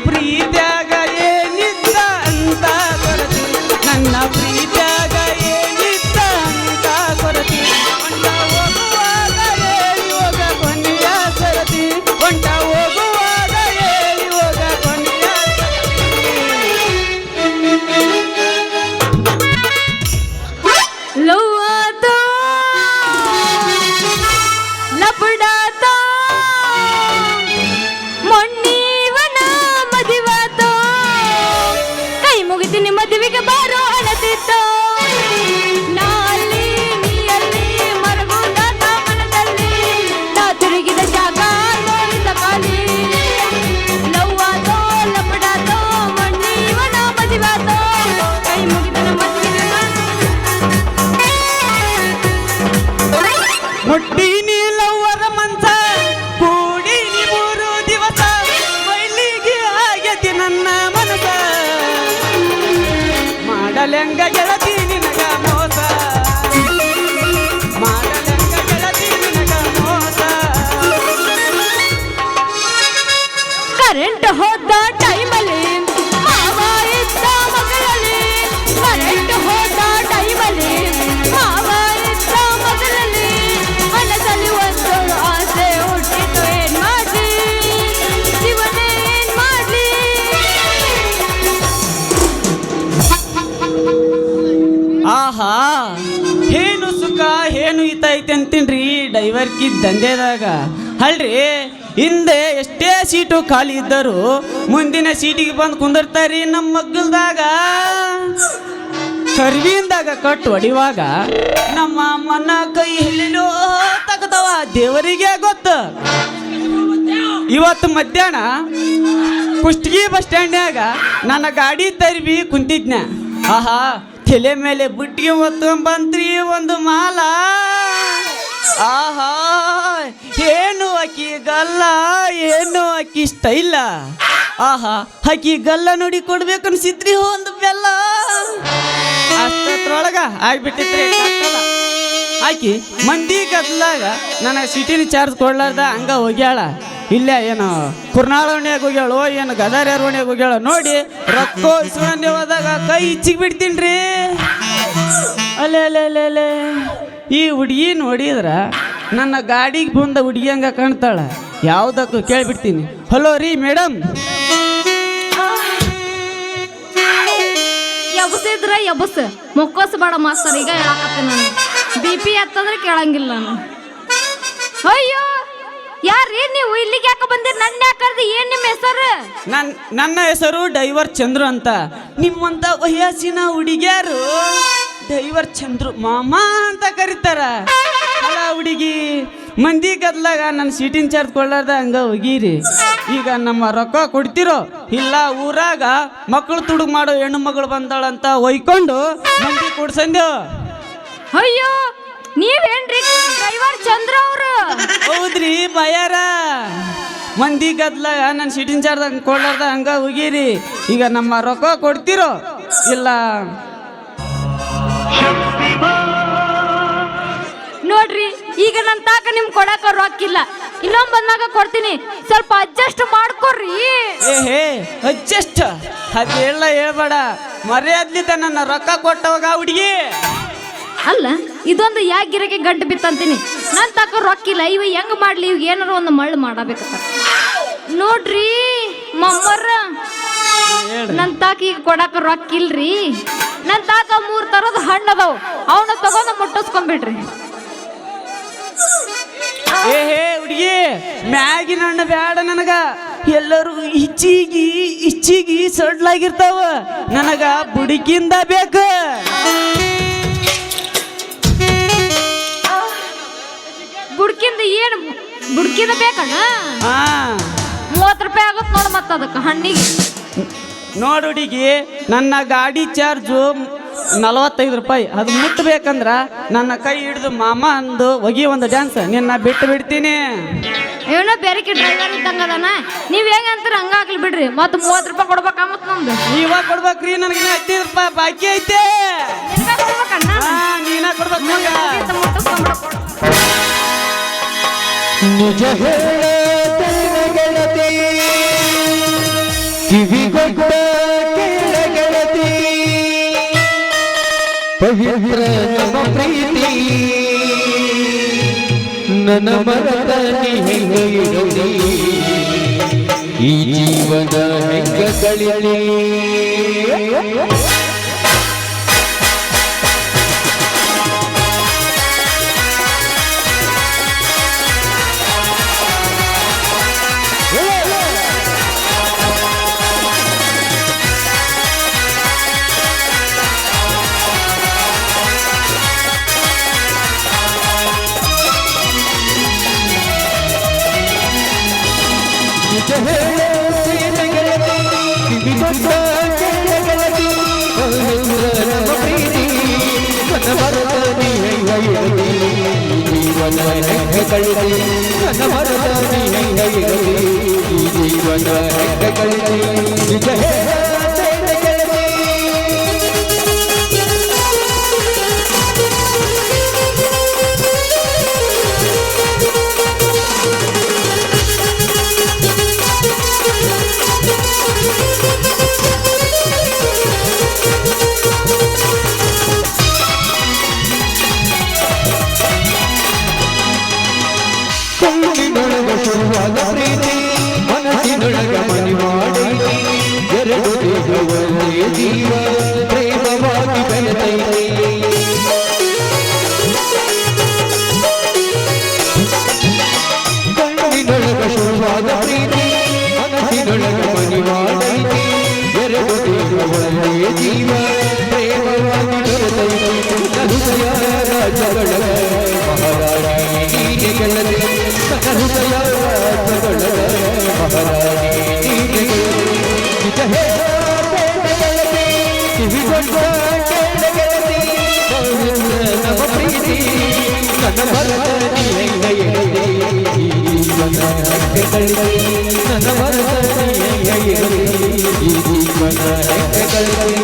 ಪ್ರೀತ್ಯಾಗ ಏನಿತ್ತ ಅಂತ ಕೊರತಿ ನನ್ನ ಪ್ರೀತ್ಯಾಗ ಏನಿತ್ತ ಅಂತ ಕೊರತಿ ಹೊಂಟ ಹೋಗುವಾಗ ಹೇಳಿ ಹೋಗ ಕೊನೆಯ ಸರತಿ ಹೊಂಟ ಹೋಗುವಾಗ ಹೇಳಿ ಹೋಗ ಕೊನೆಯ ಲವ್ ಆತೋ ಲಪಡಾತೋ ಮೊನ್ನಿವನ ಮದಿವಾತೋ ಕೈ ಮುಗಿತೀನಿ ಮದುವೆಗೆ ಬಾರೋ ಅಳತಿತ್ತೋ ನಾಲಿ ನೀಯಲ್ಲಿ ಮರಗುಂದಾತ ಮನದಲ್ಲಿ ನಾ ತಿರುಗಿದ ಜಾಗ ನೋಡಿದ ಖಾಲಿ ಲವ್ ಆತೋ ಲಪಡಾತೋ ಮೊನ್ನಿವನ ಮದಿವಾತೋ ಕೈ ಮುಗಿದನ ಮದುವೆಗೆ ಮುಟ್ಟಿನಿ ಲವ್ವರ ಮಂಚ ಕೂಡಿನಿ 3 ದಿವಸ ಮೈಲಿಗೆ ಆಗೈತಿ ನನ್ನ ಮನಸ ಮಾಡಲೆಂಗ ಗೆಳತಿ ನಿನಗ ಮೋಸ ಮಾಡಲೆಂಗ ಗೆಳತಿ ನಿನಗ ಮೋಸ ಕರೆಂಟ್ ಹೋದ ಟೈಮಲ್ಲಿ ಮಾವ ಇದ್ದ ಮಗಳಲ್ಲಿ ಕರೆಂಟ್ ಹೋದ ಟೈಮಲ್ಲಿ ಮಾವ ಇದ್ದ ಮಗಳಲ್ಲಿ ಮನಸ್ಸಲ್ಲಿ ಒಂದು ಆಸೆ ಹುಟ್ಟಿತು ಏನ್ ಮಾಡ್ಲಿ ಜೀವನ ಏನ್ ಮಾಡ್ಲಿ ಆಹಾ ಏನು ಸುಖ ಏನು ಹಿತ ಐತೆ ಅಂತೀನ್ರಿ ಡೈವರ್ಕಿ ದಂಧೆದಾಗ ಅಲ್ರಿ ಹಿಂದೆ ಎಷ್ಟೇ ಸೀಟು ಖಾಲಿ ಇದ್ದರು ಮುಂದಿನ ಸೀಟಿಗೆ ಬಂದು ಕುಂದಿರ್ತಾರಿ ನಮ್ಮ ಮಗ್ಗಲ್ದಾಗ ಕರ್ವಿಂದಾಗ ಕಟ್ಟು ಹೊಡಿವಾಗ ನಮ್ಮ ಅಮ್ಮನ ಕೈ ಎಲ್ಲೆಲ್ಲೋ ತಗದವ ದೇವರಿಗೆ ಗೊತ್ತು ಇವತ್ತು ಮಧ್ಯಾಹ್ನ ಕುಷ್ಟಗಿ ಬಸ್ ಸ್ಟ್ಯಾಂಡ್ನಾಗ ನನ್ನ ಗಾಡಿ ತರ್ಬಿ ಕುಂತಿದ್ನ ಆಹಾ ತಲೆ ಮೇಲೆ ಬುಟ್ಟಿಗೆ ಹೊತ್ಕೊಂಡ್ಬಂತ್ರಿ ಒಂದು ಮಾಲ ಆಹಾ ಏನು ಆಕಿ ಗಲ್ಲ ಏನು ಆಕಿ ಸ್ಟೈಲ ಆಹಾ ಆಕಿ ಗಲ್ಲ ನೋಡಿ ಕೊಡ್ಬೇಕು ಅನ್ಸಿದ್ರಿ ಒಂದು ಬೆಲ್ಲ ಅಷ್ಟೊಳಗ ಆಗ್ಬಿಟ್ಟಿತ್ರಿ ಕಟ್ಟಲ್ಲ. ಆಕಿ ಮಂದಿ ಗದ್ಲಾಗ ನನಗೆ ಸಿಟಿನ ಚಾರ್ಜ್ ಕೊಡ್ಲಾರ್ದ ಹಂಗ ಹೋಗ್ಯಾಳ ಇಲ್ಲ ಏನು ಕುರ್ನಾಳ ಓಣ್ಯಾಗ ಹೋಗ್ಯಾಳು ಏನು ಗದಾರ್ಯಾರ ಓಣ್ಯಾಗ ಹೋಗ್ಯಾಳ ನೋಡಿ ರೊಕ್ಕ ಇಸ್ಕೊಂಡೆ ಹೋದಾಗ ಕೈ ಇಚ್ಚಿಗೆ ಬಿಡ್ತೀನಿ ಅಲ್ಲೇ ಅಲ್ಲೇ ಅಲ್ಲೇ ಅಲ್ಲೇ ಈ ಹುಡುಗಿ ನೋಡಿದ್ರ ನನ್ನ ಗಾಡಿಗೆ ಬಂದ ಹುಡುಗಿ ಹಂಗ ಕಾಣ್ತಾಳ ಯಾವುದಕ್ಕೂ ಕೇಳಿಬಿಡ್ತೀನಿ ಹಲೋ ರೀ ಮೇಡಮ್ ಎಬಸಿದ್ರ ಎಬಸ್ ಮೊಕ್ಕೋಸ್ ಬೇಡ ಮಾಸ್ತರ್ ಈಗ ಹೇಳಕತ್ತೆ ನಾನು BP ಹತ್ತಂದ್ರೆ ಕೇಳಂಗಿಲ್ಲ ನಾನು ಅಯ್ಯೋ ಯಾರೀ ನೀವು ಇಲ್ಲಿಗೆ ಯಾಕೆ ಬಂದಿರಿ ನನ್ನ ಯಾಕಂದ್ರೆ ಏನ್ ನಿಮ್ಮ ಹೆಸರು ನನ್ನ ಹೆಸರು ಡೈವರ್ ಚಂದ್ರು ಅಂತ ನಿಮ್ಮಂತ ವಯಸ್ಸಿನ ಹುಡುಗಿಯಾರು ಡೈವರ್ ಚಂದ್ರು ಮಾಮ ಅಂತ ಕರೀತಾರ ಅಲ್ಲ ಹುಡುಗಿ ಮಂದಿ ಗದ್ಲಾಗ ನನ್ನ ಸೀಟಿನ ಚಾರ್ಜ್ ಕೊಳ್ಳಾರ್ದ ಹಂಗ ಹೋಗಿರಿ ಈಗ ನಮ್ಮ ರೊಕ್ಕ ಕೊಡ್ತಿರೋ ಇಲ್ಲ ಊರಾಗ ಮಕ್ಕಳು ತುಡುಗ್ ಮಾಡೋ ಹೆಣ್ಣು ಮಗಳು ಬಂದಾಳಂತ ಒಯ್ಕೊಂಡು ಮಂದಿ ಕೊಡ್ಸಂದೇವ್ ಅಯ್ಯೋ ನೀವೇನ್ರಿ ಡ್ರೈವರ್ ಚಂದ್ರ ಅವರು ಹೌದ್ರಿ ಬಯಾರ ಮಂದಿ ಗದ್ಲಾಗ ನನ್ನ ಸೀಟಿನ ಚಾರ್ಜ್ ಕೊಡ್ಲಾರ್ದ ಹಂಗ ಹೋಗಿರಿ ಈಗ ನಮ್ಮ ರೊಕ್ಕ ಕೊಡ್ತಿರೋ ಇಲ್ಲ ನೋಡ್ರಿ ಈಗ ನನ್ನ ತಾಕ ನಿಮ್ ಕೊಡಕ ರೊಕ್ಕಿಲ್ಲ ಇನ್ನೊಂದ್ ಬಂದಾಗ ಕೊಡ್ತೀನಿ ಸ್ವಲ್ಪ ಅಡ್ಜಸ್ಟ್ ಮಾಡ್ಕೊಡ್ರಿ ಏ ಅಡ್ಜಸ್ಟ್ ಅದೆಲ್ಲ ಹೇಳ್ಬೇಡ ಮರ್ಯಾದ್ಲಿದ್ದ ನನ್ನ ರೊಕ್ಕ ಕೊಟ್ಟವಾಗ ಹುಡುಗಿ ಅಲ್ಲ ಇದೊಂದು ಯಾಕೆ ಗಿರಕ್ಕೆ ಗಂಟು ಬಿತ್ತಂತೀನಿ ನನ್ನ ತಾಕ ರೊಕ್ಕಿಲ್ಲ ಇವ ಹೆಂಗ್ ಮಾಡ್ಲಿ ಇವ್ ಏನಾರ ಒಂದು ಮಳ್ಳು ಮಾಡಬೇಕತ್ತ ನೋಡ್ರಿ ಮಮ್ಮರ ನನ್ನ ತಾಕ ಈಗ ಕೊಡಕ ರೊಕ್ಕಿಲ್ರಿ ನನ್ನ ತಾಕ 3 ತರದ ಹಣ್ಣು ಅದಾವ ಅವನ್ನ ತಗೊಂಡು ಮುಟ್ಟಿಸ್ಕೊಂಡ್ಬಿಡ್ರಿ ಏ ಹುಡುಗಿ ಮ್ಯಾಗಿನ ಹಣ್ಣು ಬ್ಯಾಡ ನನಗ ಎಲ್ಲರೂ ಇಚ್ಚಿಗಿ ಸಡ್ಲಾಗಿರ್ತಾವ ನನಗ ಬುಡಿಕಿಂದ ಬೇಕು ಬುಡ್ಕಿಂದ ಏನು ಬುಡ್ಕಿದ ಬೇಕಣ್ಣ ಹಾ 30 ರೂಪಾಯಿ ಆಗುತ್ತೆ ನೋಡು ಮತ್ತೆ ಅದಕ್ಕೆ ಹಣ್ಣಿಗೆ ನೋಡು ಹುಡುಗಿ ನನ್ನ ಗಾಡಿ ಚಾರ್ಜು 45 ರೂಪಾಯಿ ಅದು ಮುಟ್ಟಬೇಕಂದ್ರ ನನ್ನ ಕೈ ಹಿಡಿದು ಮಾಮ ಅಂದು ಒಗಿ ಒಂದು ಡ್ಯಾನ್ಸ್ ನಿನ್ನ ಬಿಟ್ಟು ಬಿಡ್ತೀನಿ ಏನೋ ಬೇರೆಕಿ ಡ್ರೈವರ್ ಇದ್ದಂಗ ಅದಾನ ನೀವ್ ಹೆಂಗಂತೀರ ಹಂಗಾಗ್ಲಿ ಬಿಡ್ರಿ ಮತ್ತೆ 30 ರೂಪಾಯಿ ಕೊಡ್ಬೇಕಾಮತ್ ನಮ್ದು ನೀವ ಕೊಡ್ಬೇಕ್ರಿ ನನಗೆ 15 ರೂಪಾಯಿ ಬಾಕಿ ಐತೆ ನೀನ ಕೊಡ್ಬೇಕು ನಿಜ ಹೇಳೇನ ಗೆಳತಿ ಕಿವಿಗೊಟ್ಟ ಕೇಳ ಗೆಳತಿ ಪವಿತ್ರ ನಮ್ಮ ಪ್ರೀತಿ ನನ್ನ ಮರದ ನೀ ಹೆಂಗ ಇರಲಿ ಈ ಜೀವನ ಹೆಂಗ ಕಳಿಯಲಿ ಕಿವಿಗೊಟ್ಟ ಕೇಳ ಗೆಳತಿ ಪವಿತ್ರ ನಮ್ಮ ಪ್ರೀತಿ ನನ್ನ ಮರದ ನೀ ಹೆಂಗ ಇರಲಿ ಜೀವನ ಹೆಂಗ ಕಳಿಯಲಿ ನನ್ನ ಮರದ ನೀ ಹೆಂಗ ಇರಲಿ ಈ ಜೀವನ ಹೆಂಗ ಕಳಿಯಲಿ ನಿಜ ಹೇಳ ಗೆಳತಿ ಕಣ್ಣಿನೊಳಗ ಶುರುವಾದ ಪ್ರೀತಿ ಮನಸ್ಸಿನೊಳಗ ಮನಿ ಮಾಡಿ ಎರಡು ದೇಹವಲ್ಲೇ ಜೀವ ಪ್ರೇಮವಾಗಿ ಬೆಳೆದೈತಿ ಕಣ್ಣಿನೊಳಗ ಶುರುವಾದ ಪ್ರೀತಿ ಮನಸ್ಸಿನೊಳಗ ಮನಿ ಮಾಡೈತಿ ಎರಡು ದೇಹವಲ್ಲೇ ಜೀವ ಪ್ರೇಮವಾಗಿ ಬೆಳೆದೈತಿ ಹೃದಯ ರಾಜಗಳ ಮಹಾರಾಣಿ ನೀನೆ ಗೆಳತಿ ನನ್ನ ಹೃದಯ ರಾಜಗಳ ಮಹಾರಾಣಿ ನೀನೆ ಗೆಳತಿ ನಿಜ ಹೇಳ ಗೆಳತಿ ಕಿವಿಗೊಟ್ಟ ಕೇಳ ಗೆಳತಿ ಪವಿತ್ರ ನಮ್ಮ ಪ್ರೀತಿ ನನ್ನ ಮರದ ನೀ ಹೆಂಗ ಇರಲಿ ಈ ಜೀವನ ಹೆಂಗ ಕಳಿಯಲಿ ನನ್ನ ಮರದ ನೀ ಹೆಂಗ ಇರಲಿ ಈ ಜೀವನ ಹೆಂಗ ಕಳಿಯಲಿ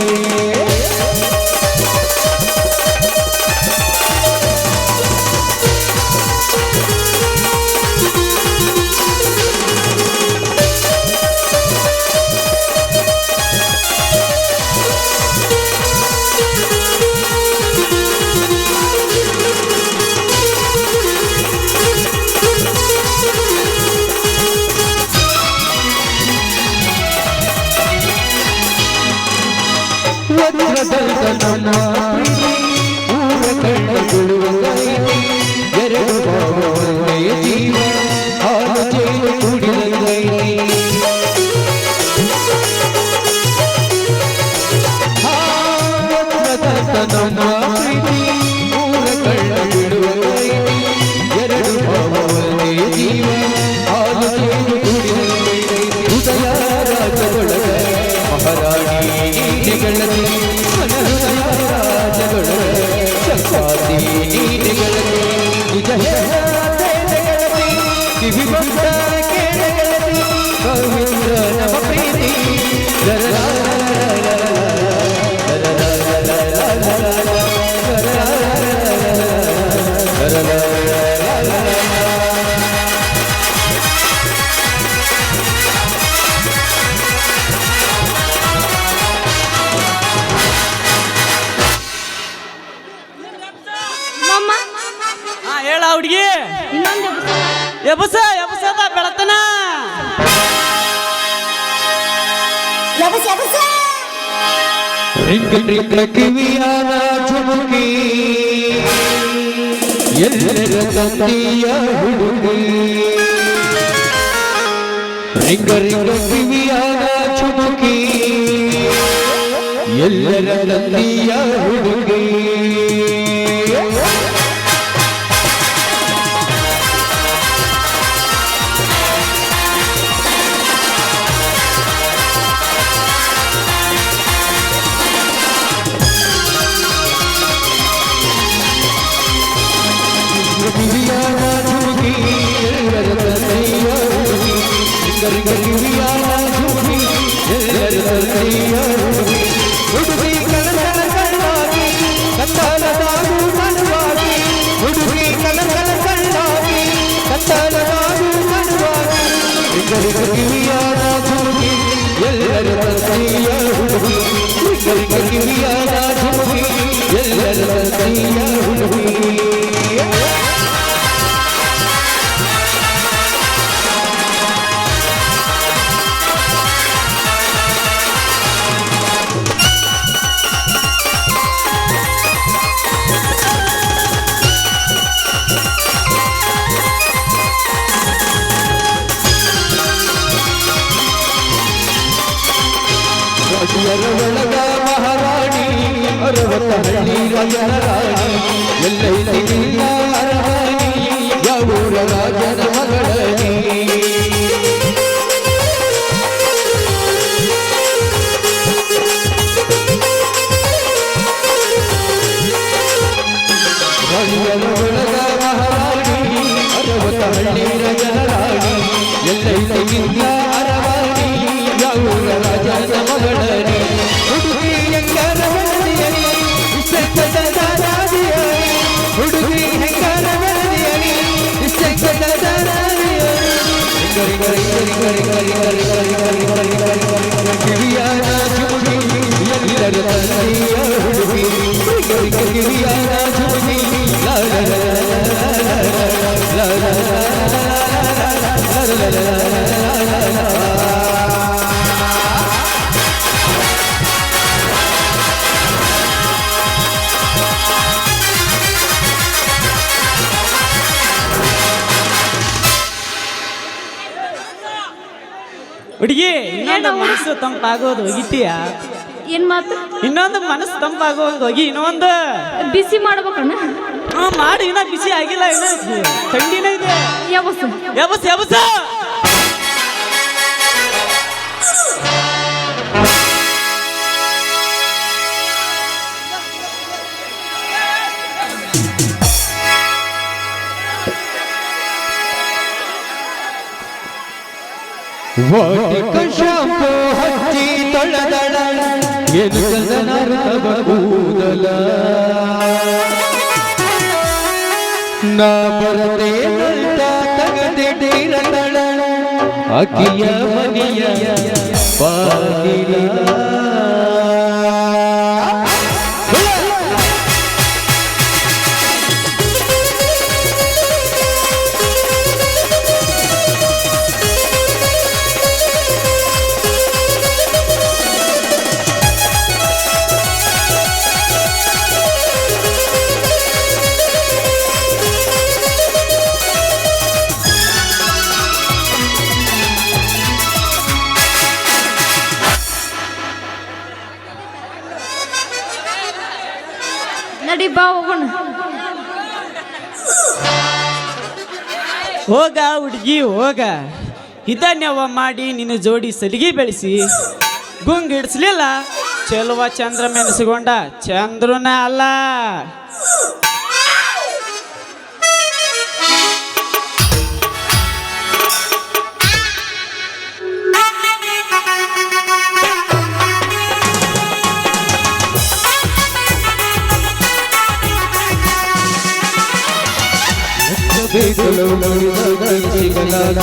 ನನ್ನ ಪ್ರೀತಿ ಊರ ಕಣ್ಣ ಕೊಡುವುದೈತಿ ಎರಡು ಭಾವನೆಯ ಜೀವ ಹಾಲು ಜೇನು ಕುಡಿದೈತಿ ನನ್ನ ಪ್ರೀತಿ ಊರ ಕಣ್ಣ ಬಿಡುವುದೈತಿ ಎರಡು ಭಾವನೆಯ ಜೀವ ಹಾಲು ಜೇನು ಕುಡಿದೈತಿ ಹೃದಯ ರಾಜಗೊಳಗ ಮಹಾರಾಣಿ ನೀನೆ ಗೆಳತಿ ನನ್ನ ಹೃದಯ ರಾಜಗೊಳಗ ಸಂಗಾತಿ ನೀನೆ ಗೆಳತಿ ನಿಜ ಹೇಳ ಗೆಳತಿ ಕಿವಿಗೊಟ್ಟ ಕೇಳ ಗೆಳತಿ ಪವಿತ್ರ ನಮ್ಮ ಪ್ರೀತಿ ಹೇಳ ಹುಡುಗಿ ಎಬಸ ಎಬಸದ ಬೆಳತನ ರಿಂಗ ರಿಂಗ ಕಿವಿಯಾನ ಚುಮುಕಿ ಎಲ್ಲರ ತಂದೆಯ ಹುಡುಗಿ ರಿಂಗ ರಿಂಗ ಕಿವಿಯಾನ ಚುಮುಕಿ ಎಲ್ಲರ ತಂದೆಯ ಹುಡುಗಿ ಕಿವಿಯಾನ ಚುಮುಕಿ ಎಲ್ಲರ ತಂದೆಯ ಹುಡುಗಿ ರಿಂಗ ಕಿವಿಯಾನ ಚುಮುಕಿ ಎಲ್ಲರ ತಂದೆಯ ಹುಡುಗಿ ಹುಡುಗಿ ಕಲಕಲ ಕಣ್ಣಾಗಿ ಕತ್ತಲದಾಗು ಕಣ್ಣಾಗಿ ಹುಡುಗಿ ಕಲಕಲ ಕಣ್ಣಾಗಿ ಕತ್ತಲದಾಗು ಕಣ್ಣಾಗಿ ರಿಂಗ ಕಿವಿಯಾನ ಚುಮುಕಿ ಎಲ್ಲರ ತಂದೆಯ ಹುಡುಗಿ ರಿಂಗ ಕಿವಿಯಾದ ಝುಮುಕಿ ಎಲ್ಲರ ತಂದೆಯ ಹುಡುಗಿ ಒಳಗ ಮಹಾರಾಣಿ ಅರವತ್ತ ಹಳ್ಳಿ ರಾಜನ ರಾಣಿ ಎಲ್ಲೈತಿಲ್ಲ ಅರಹಾನಿ ಯಾವೂರ ರಾಜನ ಮಗಳನಿ ಒಳಗ ಮಹಾರಾಣಿ ಅರವತ್ತ ಹಳ್ಳಿ ರಾಜನ ರಾಣಿ ಎಲ್ಲೈತಿಲ್ಲ ಅರಹಾನಿ ಯಾವೂರ ರಾಜನ ಮಗಳನಿ ಹುಡುಗಿ ಹೆಂಗರ ಬೆಳೆದಿಯನಿ ಇಷ್ಟಕ್ಕದಾದಿಯನಿ ಹುಡುಗಿ ಹೆಂಗರ ಬೆಳೆದಿಯನಿ ಇಷ್ಟಕ್ಕದಾದಿಯನಿ ಗರಿ ಗರಿ ಗರಿ ಗರಿ ಗರಿ ಗರಿ ಗರಿ ಗರಿ ಗರಿ ಗರಿ ಗರಿ ಕಿವಿಯಾದ ಝುಮುಕಿ ಎಲ್ಲರ ತಂದೆಯ ಹುಡುಗಿ ಗರಿ ಗರಿ ಕಿವಿಯಾದ ಝುಮುಕಿ ಲಾ ಲಾ ಲಾ ಲಾ ಲಾ ಲಾ ಲಾ ಲಾ ಹುಡುಗಿ ಇನ್ನೊಂದು ಮನಸ್ಸು ತಂಪಾಗೋದು ಹೋಗಿತ್ತೀಯ ಏನ್ ಮಾತು? ಇನ್ನೊಂದು ಮನಸ್ಸು ತಂಪಾಗೋದು ಹೋಗಿ ಇನ್ನೊಂದು ಬಿಸಿ ಮಾಡ್ಬೇಕಣ್ಣ. ಮಾಡಿ ಇನ್ನ ಬಿಸಿ ಆಗಿಲ್ಲ ಇನ್ನ ಥಂಡಿನ ಇದೆ ಯಾವತ್ತು ಯಾವಸ್ ಯಾವಸ ವಾಟಿಕ ಶಾಂಪು ಹಚ್ಚಿ ತೊಳೆದಳ ಏನು ಚಂದನಾರ್ಥವ ಕೂದಲ ನಾ ಬರದೆ ಅಂತ ತಗದಿಟ್ಟಿರದಳ ಅಕಿಯ ಮನೆಯ ಬಾಗಿಲ ನಡಿ ಬಾ ಹೋಗೋಣ. ಹೋಗ ಹುಡುಗಿ ಹೋಗ ಇದನ್ಯವ ಮಾಡಿ ನಿನ್ನ ಜೋಡಿ ಸಲಿಗೆ ಬೆಳೆಸಿ ಗುಂಗಿಡಿಸ್ಲಿಲ್ಲ ಚೆಲುವ ಚಂದ್ರ ಮೆನೆಸಿಕೊಂಡ ಚಂದ್ರನ ಅಲ್ಲ. ಸಿಗಲಾಗ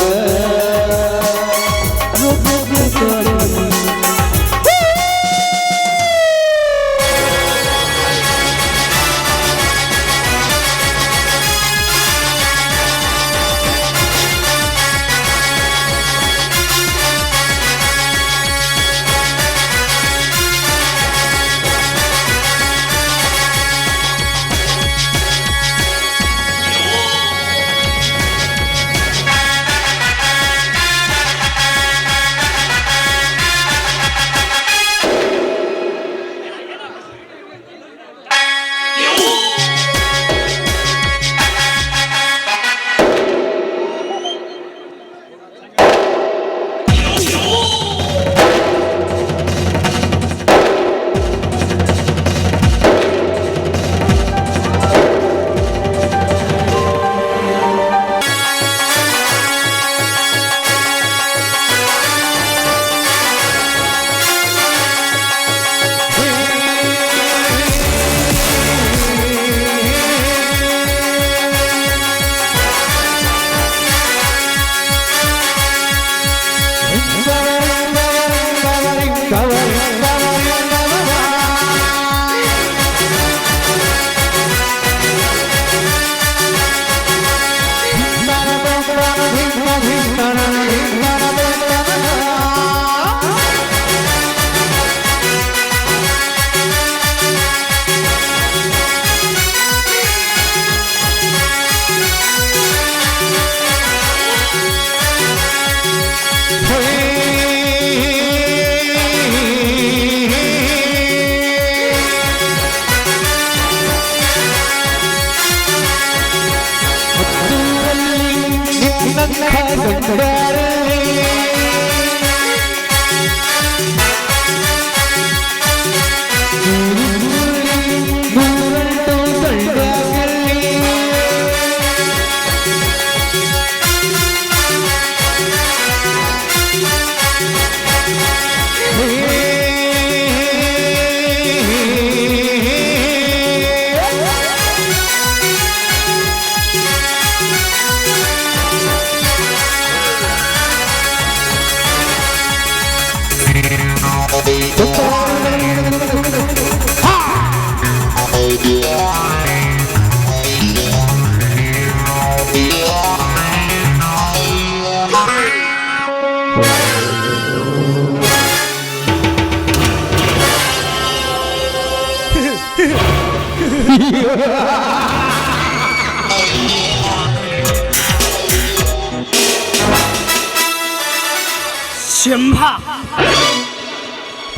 ಸಿಂಹ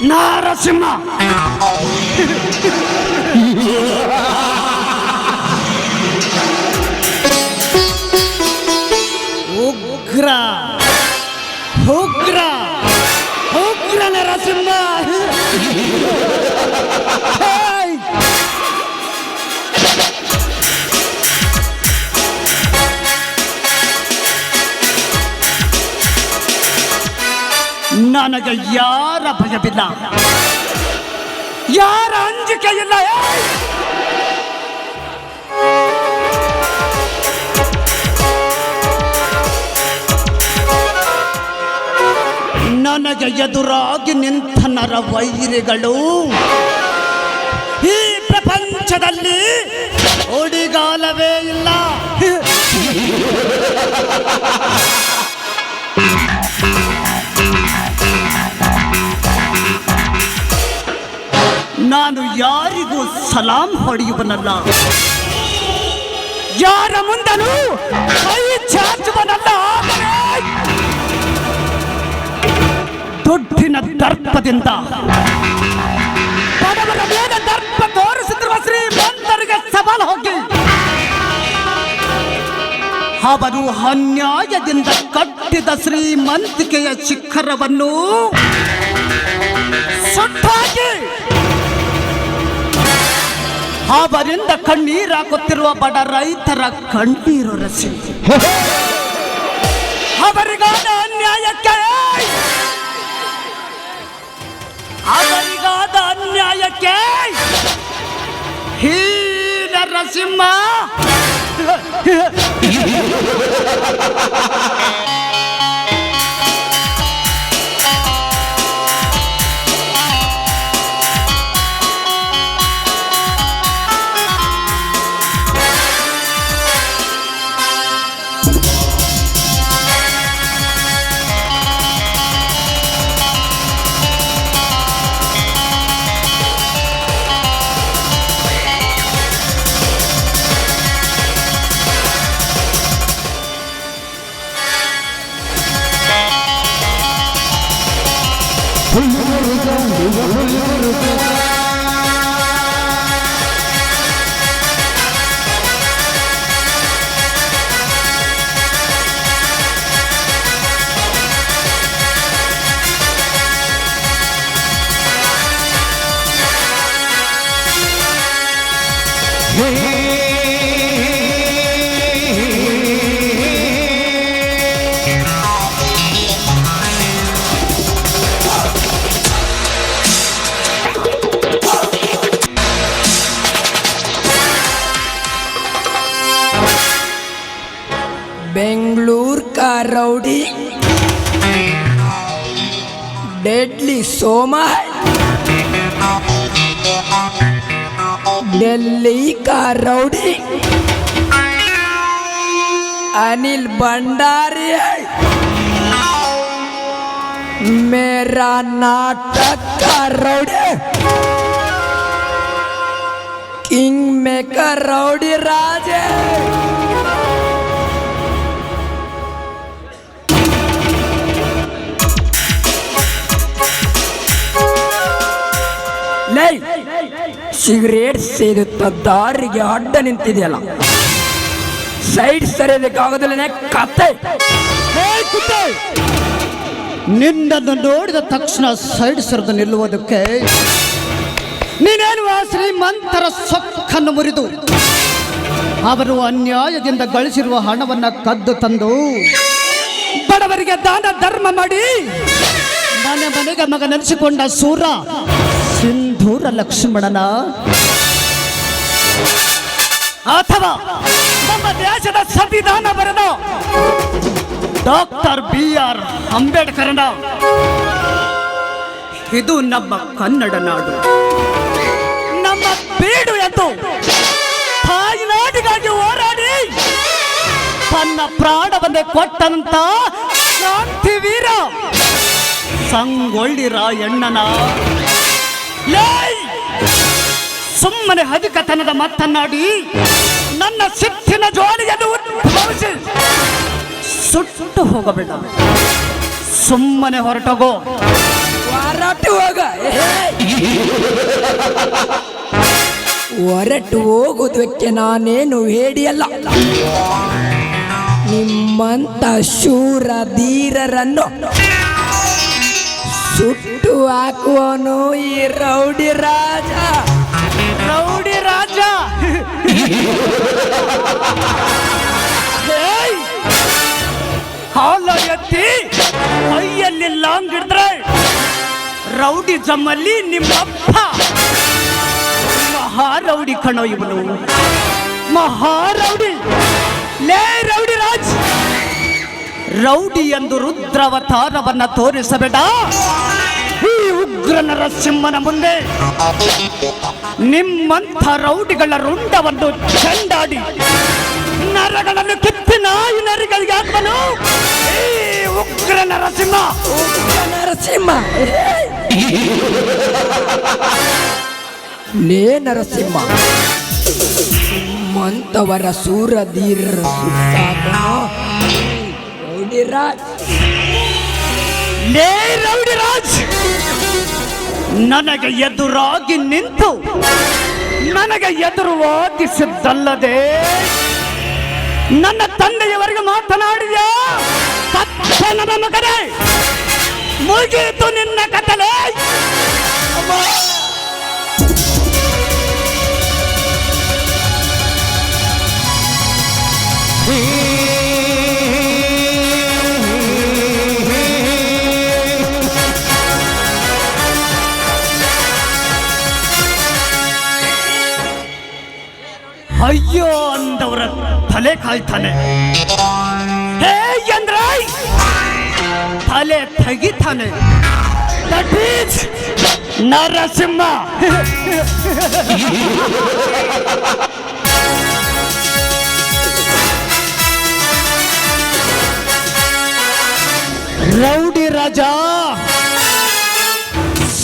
ನಾರಸಿಂಹ ಉಗ್ರ ಉಗ್ರ ಉಗ್ರ ನರಸಿಂಹ ನನಗೆ ಯಾರ ಭಯವಿಲ್ಲ, ಯಾರ ಅಂಜಿಕೆ ಇಲ್ಲ. ನನಗೆ ಎದುರಾಗಿ ನಿಂತ ನರ ವೈರಿಗಳು ಈ ಪ್ರಪಂಚದಲ್ಲಿ ಉಡಿಗಾಲವೇ ಇಲ್ಲ. ನಾನು ಯಾರಿಗೂ ಸಲಾಂ ಹೊಡೆಯುವನಲ್ಲ, ಯಾರ ಮುಂದನೂ ಕೈ ಚಾಚುವನಲ್ಲ. ದುಡ್ಡಿನ ದರ್ಪದಿಂದ ಬಡವರ ಮೇಲೆ ದರ್ಪ ತೋರಿಸಿರುವ ಶ್ರೀಮಂತರಿಗೆ ಸವಾಲು ಹೋಗಿ ಅವರು ಅನ್ಯಾಯದಿಂದ ಕಟ್ಟಿದ ಶ್ರೀಮಂತಿಕೆಯ ಶಿಖರವನ್ನು ಸುಟ್ಟಾಕಿ ಅವರಿಂದ ಕಣ್ಣೀರಾಕುತ್ತಿರುವ ಬಡ ರೈತರ ಕಣ್ಣೀರು ರಸಿ ಅವರಿಗಾದ ಅನ್ಯಾಯಕ್ಕೆ ಹೀನ ನರಸಿಂಹ बेंगलुरु का रौडी डेडली सोमा है, दिल्ली का रौडी अनिल भंडारी है, मेरा नाटक का रौडी किंग मेकर रौडी राज है। ಸಿಗರೇಟ್ ಸೇದುತ್ತ ದಾರಿಗೆ ಅಡ್ಡ ನಿಂತಿದೆಯಲ್ಲ, ಸೈಡ್ ಸರಿಯೋದಕ್ಕಾಗೋದಿಲ್ಲ ಕತೆ. ನಿನ್ನನ್ನು ನೋಡಿದ ತಕ್ಷಣ ಸೈಡ್ ಸರಿದು ನಿಲ್ಲುವುದಕ್ಕೆ ನೀನೇನು ಆ ಶ್ರೀಮಂತರ ಸೊಕ್ಕನ್ನು ಮುರಿದು ಅವರು ಅನ್ಯಾಯದಿಂದ ಗಳಿಸಿರುವ ಹಣವನ್ನು ಕದ್ದು ತಂದು ಬಡವರಿಗೆ ದಾನ ಧರ್ಮ ಮಾಡಿ ಮನೆ ಮನೆಗೆ ಮಗ ನೆನೆಸಿಕೊಂಡ ಸೂರ ಸಿಂಧೂರ ಲಕ್ಷ್ಮಣನ, ಅಥವಾ ನಮ್ಮ ದೇಶದ ಸಂವಿಧಾನ ಬರೆದ ಡಾಕ್ಟರ್ BR ಅಂಬೇಡ್ಕರನ ಇದು ನಮ್ಮ ಕನ್ನಡ ನಾಡು, ನಮ್ಮ ಬೀಡು ಎಂದು ತಾಯಿನಾಡಿಗಾಗಿ ಹೋರಾಡಿ ತನ್ನ ಪ್ರಾಣವನ್ನೇ ಕೊಟ್ಟಂತ ಶಾಂತಿ ವೀರ ಸಂಗೊಳ್ಳಿ ರಾಯಣ್ಣನ. ಸುಮ್ಮನೆ ಅಧಿಕತನದ ಮಾತನಾಡಿ ನನ್ನ ಸಿಟ್ಟಿನ ಜ್ವಾಲೆಯನ್ನು ಉದ್ಭವಿಸಿ ಸುಟ್ಟು ಹೋಗಬೇಡ. ಸುಮ್ಮನೆ ಹೊರಟೋಗೋ. ಹೊರಟು ಹೋಗ. ಹೊರಟು ಹೋಗುವುದಕ್ಕೆ ನಾನೇನು ಹೇಡಿಯಲ್ಲ. ನಿಮ್ಮಂತ ಶೂರ ಧೀರರನ್ನು ಸುಟ್ಟು ಹಾಕುವನು ಈ ರೌಡಿ ರಾಜ. ರೌಡಿ ರಾಜ ಹಾಲ ಎತ್ತಿ ಕೈಯಲ್ಲಿ ಲಾಂಗ್ ಹಿಡಿದ್ರೆ ರೌಡಿ ಜಮ್ಮಲ್ಲಿ ನಿಮ್ಮಪ್ಪ ಮಹಾರೌಡಿ ಕಣೋ ಇವನು, ಮಹಾರೌಡಿ. ಲೇ ರೌಡಿ ರಾಜ್, ರೌಡಿ ಎಂದು ರುದ್ರಾವತಾರವನ್ನ ತೋರಿಸಬೇಡ. ಈ ಉಗ್ರ ನರಸಿಂಹನ ಮುಂದೆ ನಿಮ್ಮಂಥ ರೌಡಿಗಳ ರುಂಡವನ್ನು ಚೆಂಡಾಡಿ ನರಗಳನ್ನು ಕಿತ್ತಿ ನಾಯಿ ನರಿಗಳಿಗೆ ಹಾಕಲು ಈ ಉಗ್ರ ನರಸಿಂಹ. ನರಸಿಂಹ ಲೇ ನರಸಿಂಹ, ಮಂತವರ ಸೂರ ಧೀರ ಲೇ ರೌಡಿ ರಾಜ್, ನನಗೆ ಎದುರಾಗಿ ನಿಂತು ನನಗೆ ಎದುರು ವಾದಿಸಿದ್ದಲ್ಲದೆ ನನ್ನ ತಂದೆಯವರೆಗೆ ಮಾತನಾಡಿದ್ಯಾ? ನನ್ನ ಮಗನೇ, ಮುಗಿಯಿತು ನಿನ್ನ ಕಥಲೆ. ಅಯ್ಯೋ ಅಂದವರ ತಲೆ ಕಾಯ್ತಾನೆ, ಹೇ ಎಂದ್ರ ತಲೆ ತೆಗಿತಾನೆ. That is Narasimha. Rowdy Raja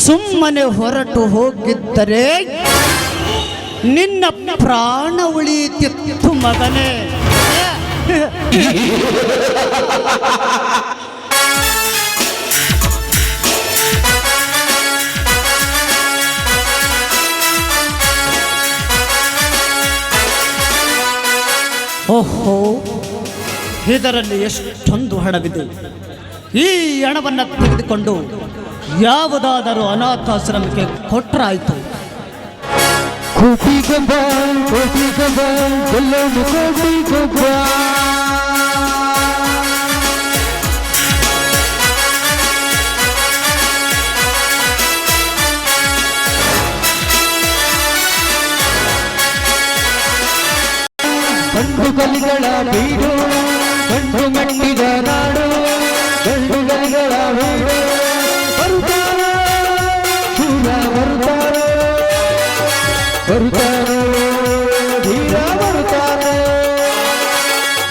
ಸುಮ್ಮನೆ ಹೊರಟು ಹೋಗಿದ್ದರೆ ನಿನ್ನ ಪ್ರಾಣ ಉಳಿಯುತ್ತಿತ್ತು ಮಗನೇ. ಓಹೋ, ಇದರಲ್ಲಿ ಎಷ್ಟೊಂದು ಹಣವಿದೆ. ಈ ಹಣವನ್ನು ತೆಗೆದುಕೊಂಡು ಯಾವುದಾದರೂ ಅನಾಥಾಶ್ರಮಕ್ಕೆ ಕೊಟ್ಟರಾಯಿತು. ಕೋಟಿ ಗಬ್ಬ ಎಲ್ಲವೂ ಕೋಟಿ ಗಬ್ಬ. ಗಂಡು ಕಲಿಗಳ ಬೀಡು, ಗಂಡು ಮೆಟ್ಟಿದ ನಾಡು, ಗಂಡು ಕಲಿಗಳ ಬೀಡು. ಬರುತ್ತಾರೆ ಶೂರ ಬರುತ್ತಾರೆ, ಬರುತ್ತಾರೆ ಧೀರ ಬರುತ್ತಾರೆ,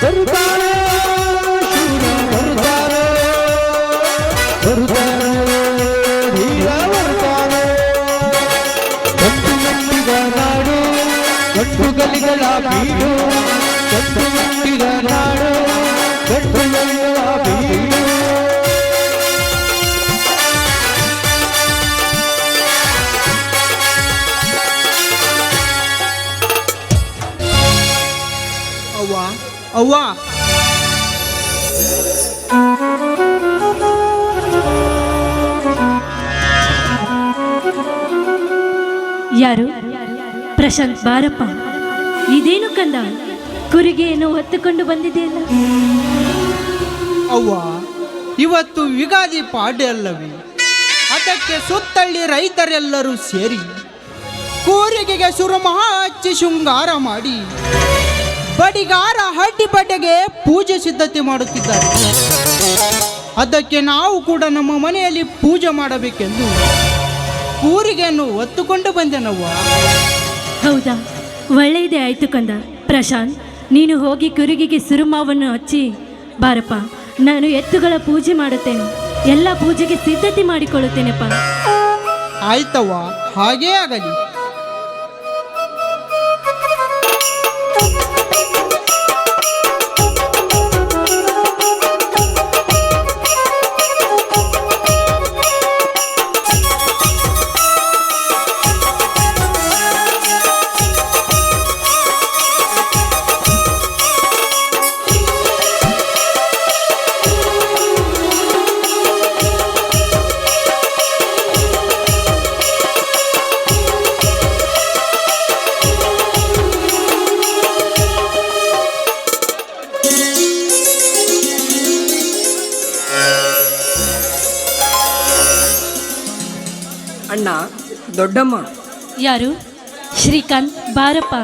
ಬರುತ್ತಾರೆ ಶೂರ ಬರುತ್ತಾರೆ, ಬರುತ್ತಾರೆ ಧೀರ ಬರುತ್ತಾರೆ. ಗಂಡು ಮೆಟ್ಟಿದ ನಾಡು, ಗಂಡು ಕಲಿಗಳ ಬೀಡು, ಗಂಡು ಮೆಟ್ಟಿದ ನಾಡು, ಗಂಡು ಕಲಿಗಳ ಬೀಡು. ಅವ್ವ, ಯಾರು? ಪ್ರಶಾಂತ್, ಬಾರಪ್ಪ. ಇದೇನು ಕಂದ, ಕುರಿಗೆಯನ್ನು ಹೊತ್ತುಕೊಂಡು ಬಂದಿದೆಯಲ್ಲ? ಅವ್ವ, ಇವತ್ತು ಯುಗಾದಿ ಪಾಡ್ಯ ಅಲ್ಲವೇ? ಅದಕ್ಕೆ ಸುತ್ತಳ್ಳಿ ರೈತರೆಲ್ಲರೂ ಸೇರಿ ಕೂರಿಗೆಗೆ ಸುರಮಹ ಹಚ್ಚಿ ಶೃಂಗಾರ ಮಾಡಿ ಬಡಿಗಾರ ಹಡ್ಡಿ ಬಡ್ಡೆಗೆ ಪೂಜೆ ಸಿದ್ಧತೆ ಮಾಡುತ್ತಿದ್ದಾರೆ. ಅದಕ್ಕೆ ನಾವು ಕೂಡ ನಮ್ಮ ಮನೆಯಲ್ಲಿ ಪೂಜೆ ಮಾಡಬೇಕೆಂದು ಕೂರಿಗೆಯನ್ನು ಹೊತ್ತುಕೊಂಡು ಬಂದೆನವ್ವ. ಹೌದಾ, ಒಳ್ಳೆಯದೇ ಆಯ್ತು ಕಂದ. ಪ್ರಶಾಂತ್, ನೀನು ಹೋಗಿ ಕುರುಗಿಗೆ ಸುರುಮಾವನ್ನು ಹಚ್ಚಿ ಬಾರಪ್ಪ. ನಾನು ಎತ್ತುಗಳ ಪೂಜೆ ಮಾಡುತ್ತೇನೆ, ಎಲ್ಲ ಪೂಜೆಗೆ ಸಿದ್ಧತೆ ಮಾಡಿಕೊಳ್ಳುತ್ತೇನೆಪ್ಪ. ಆಯ್ತವ್ವ, ಹಾಗೇ ಆಗಲಿ. ಅಣ್ಣ, ದೊಡ್ಡಮ್ಮ. ಯಾರು? ಶ್ರೀಕಾಂತ್, ಬಾರಪ್ಪ.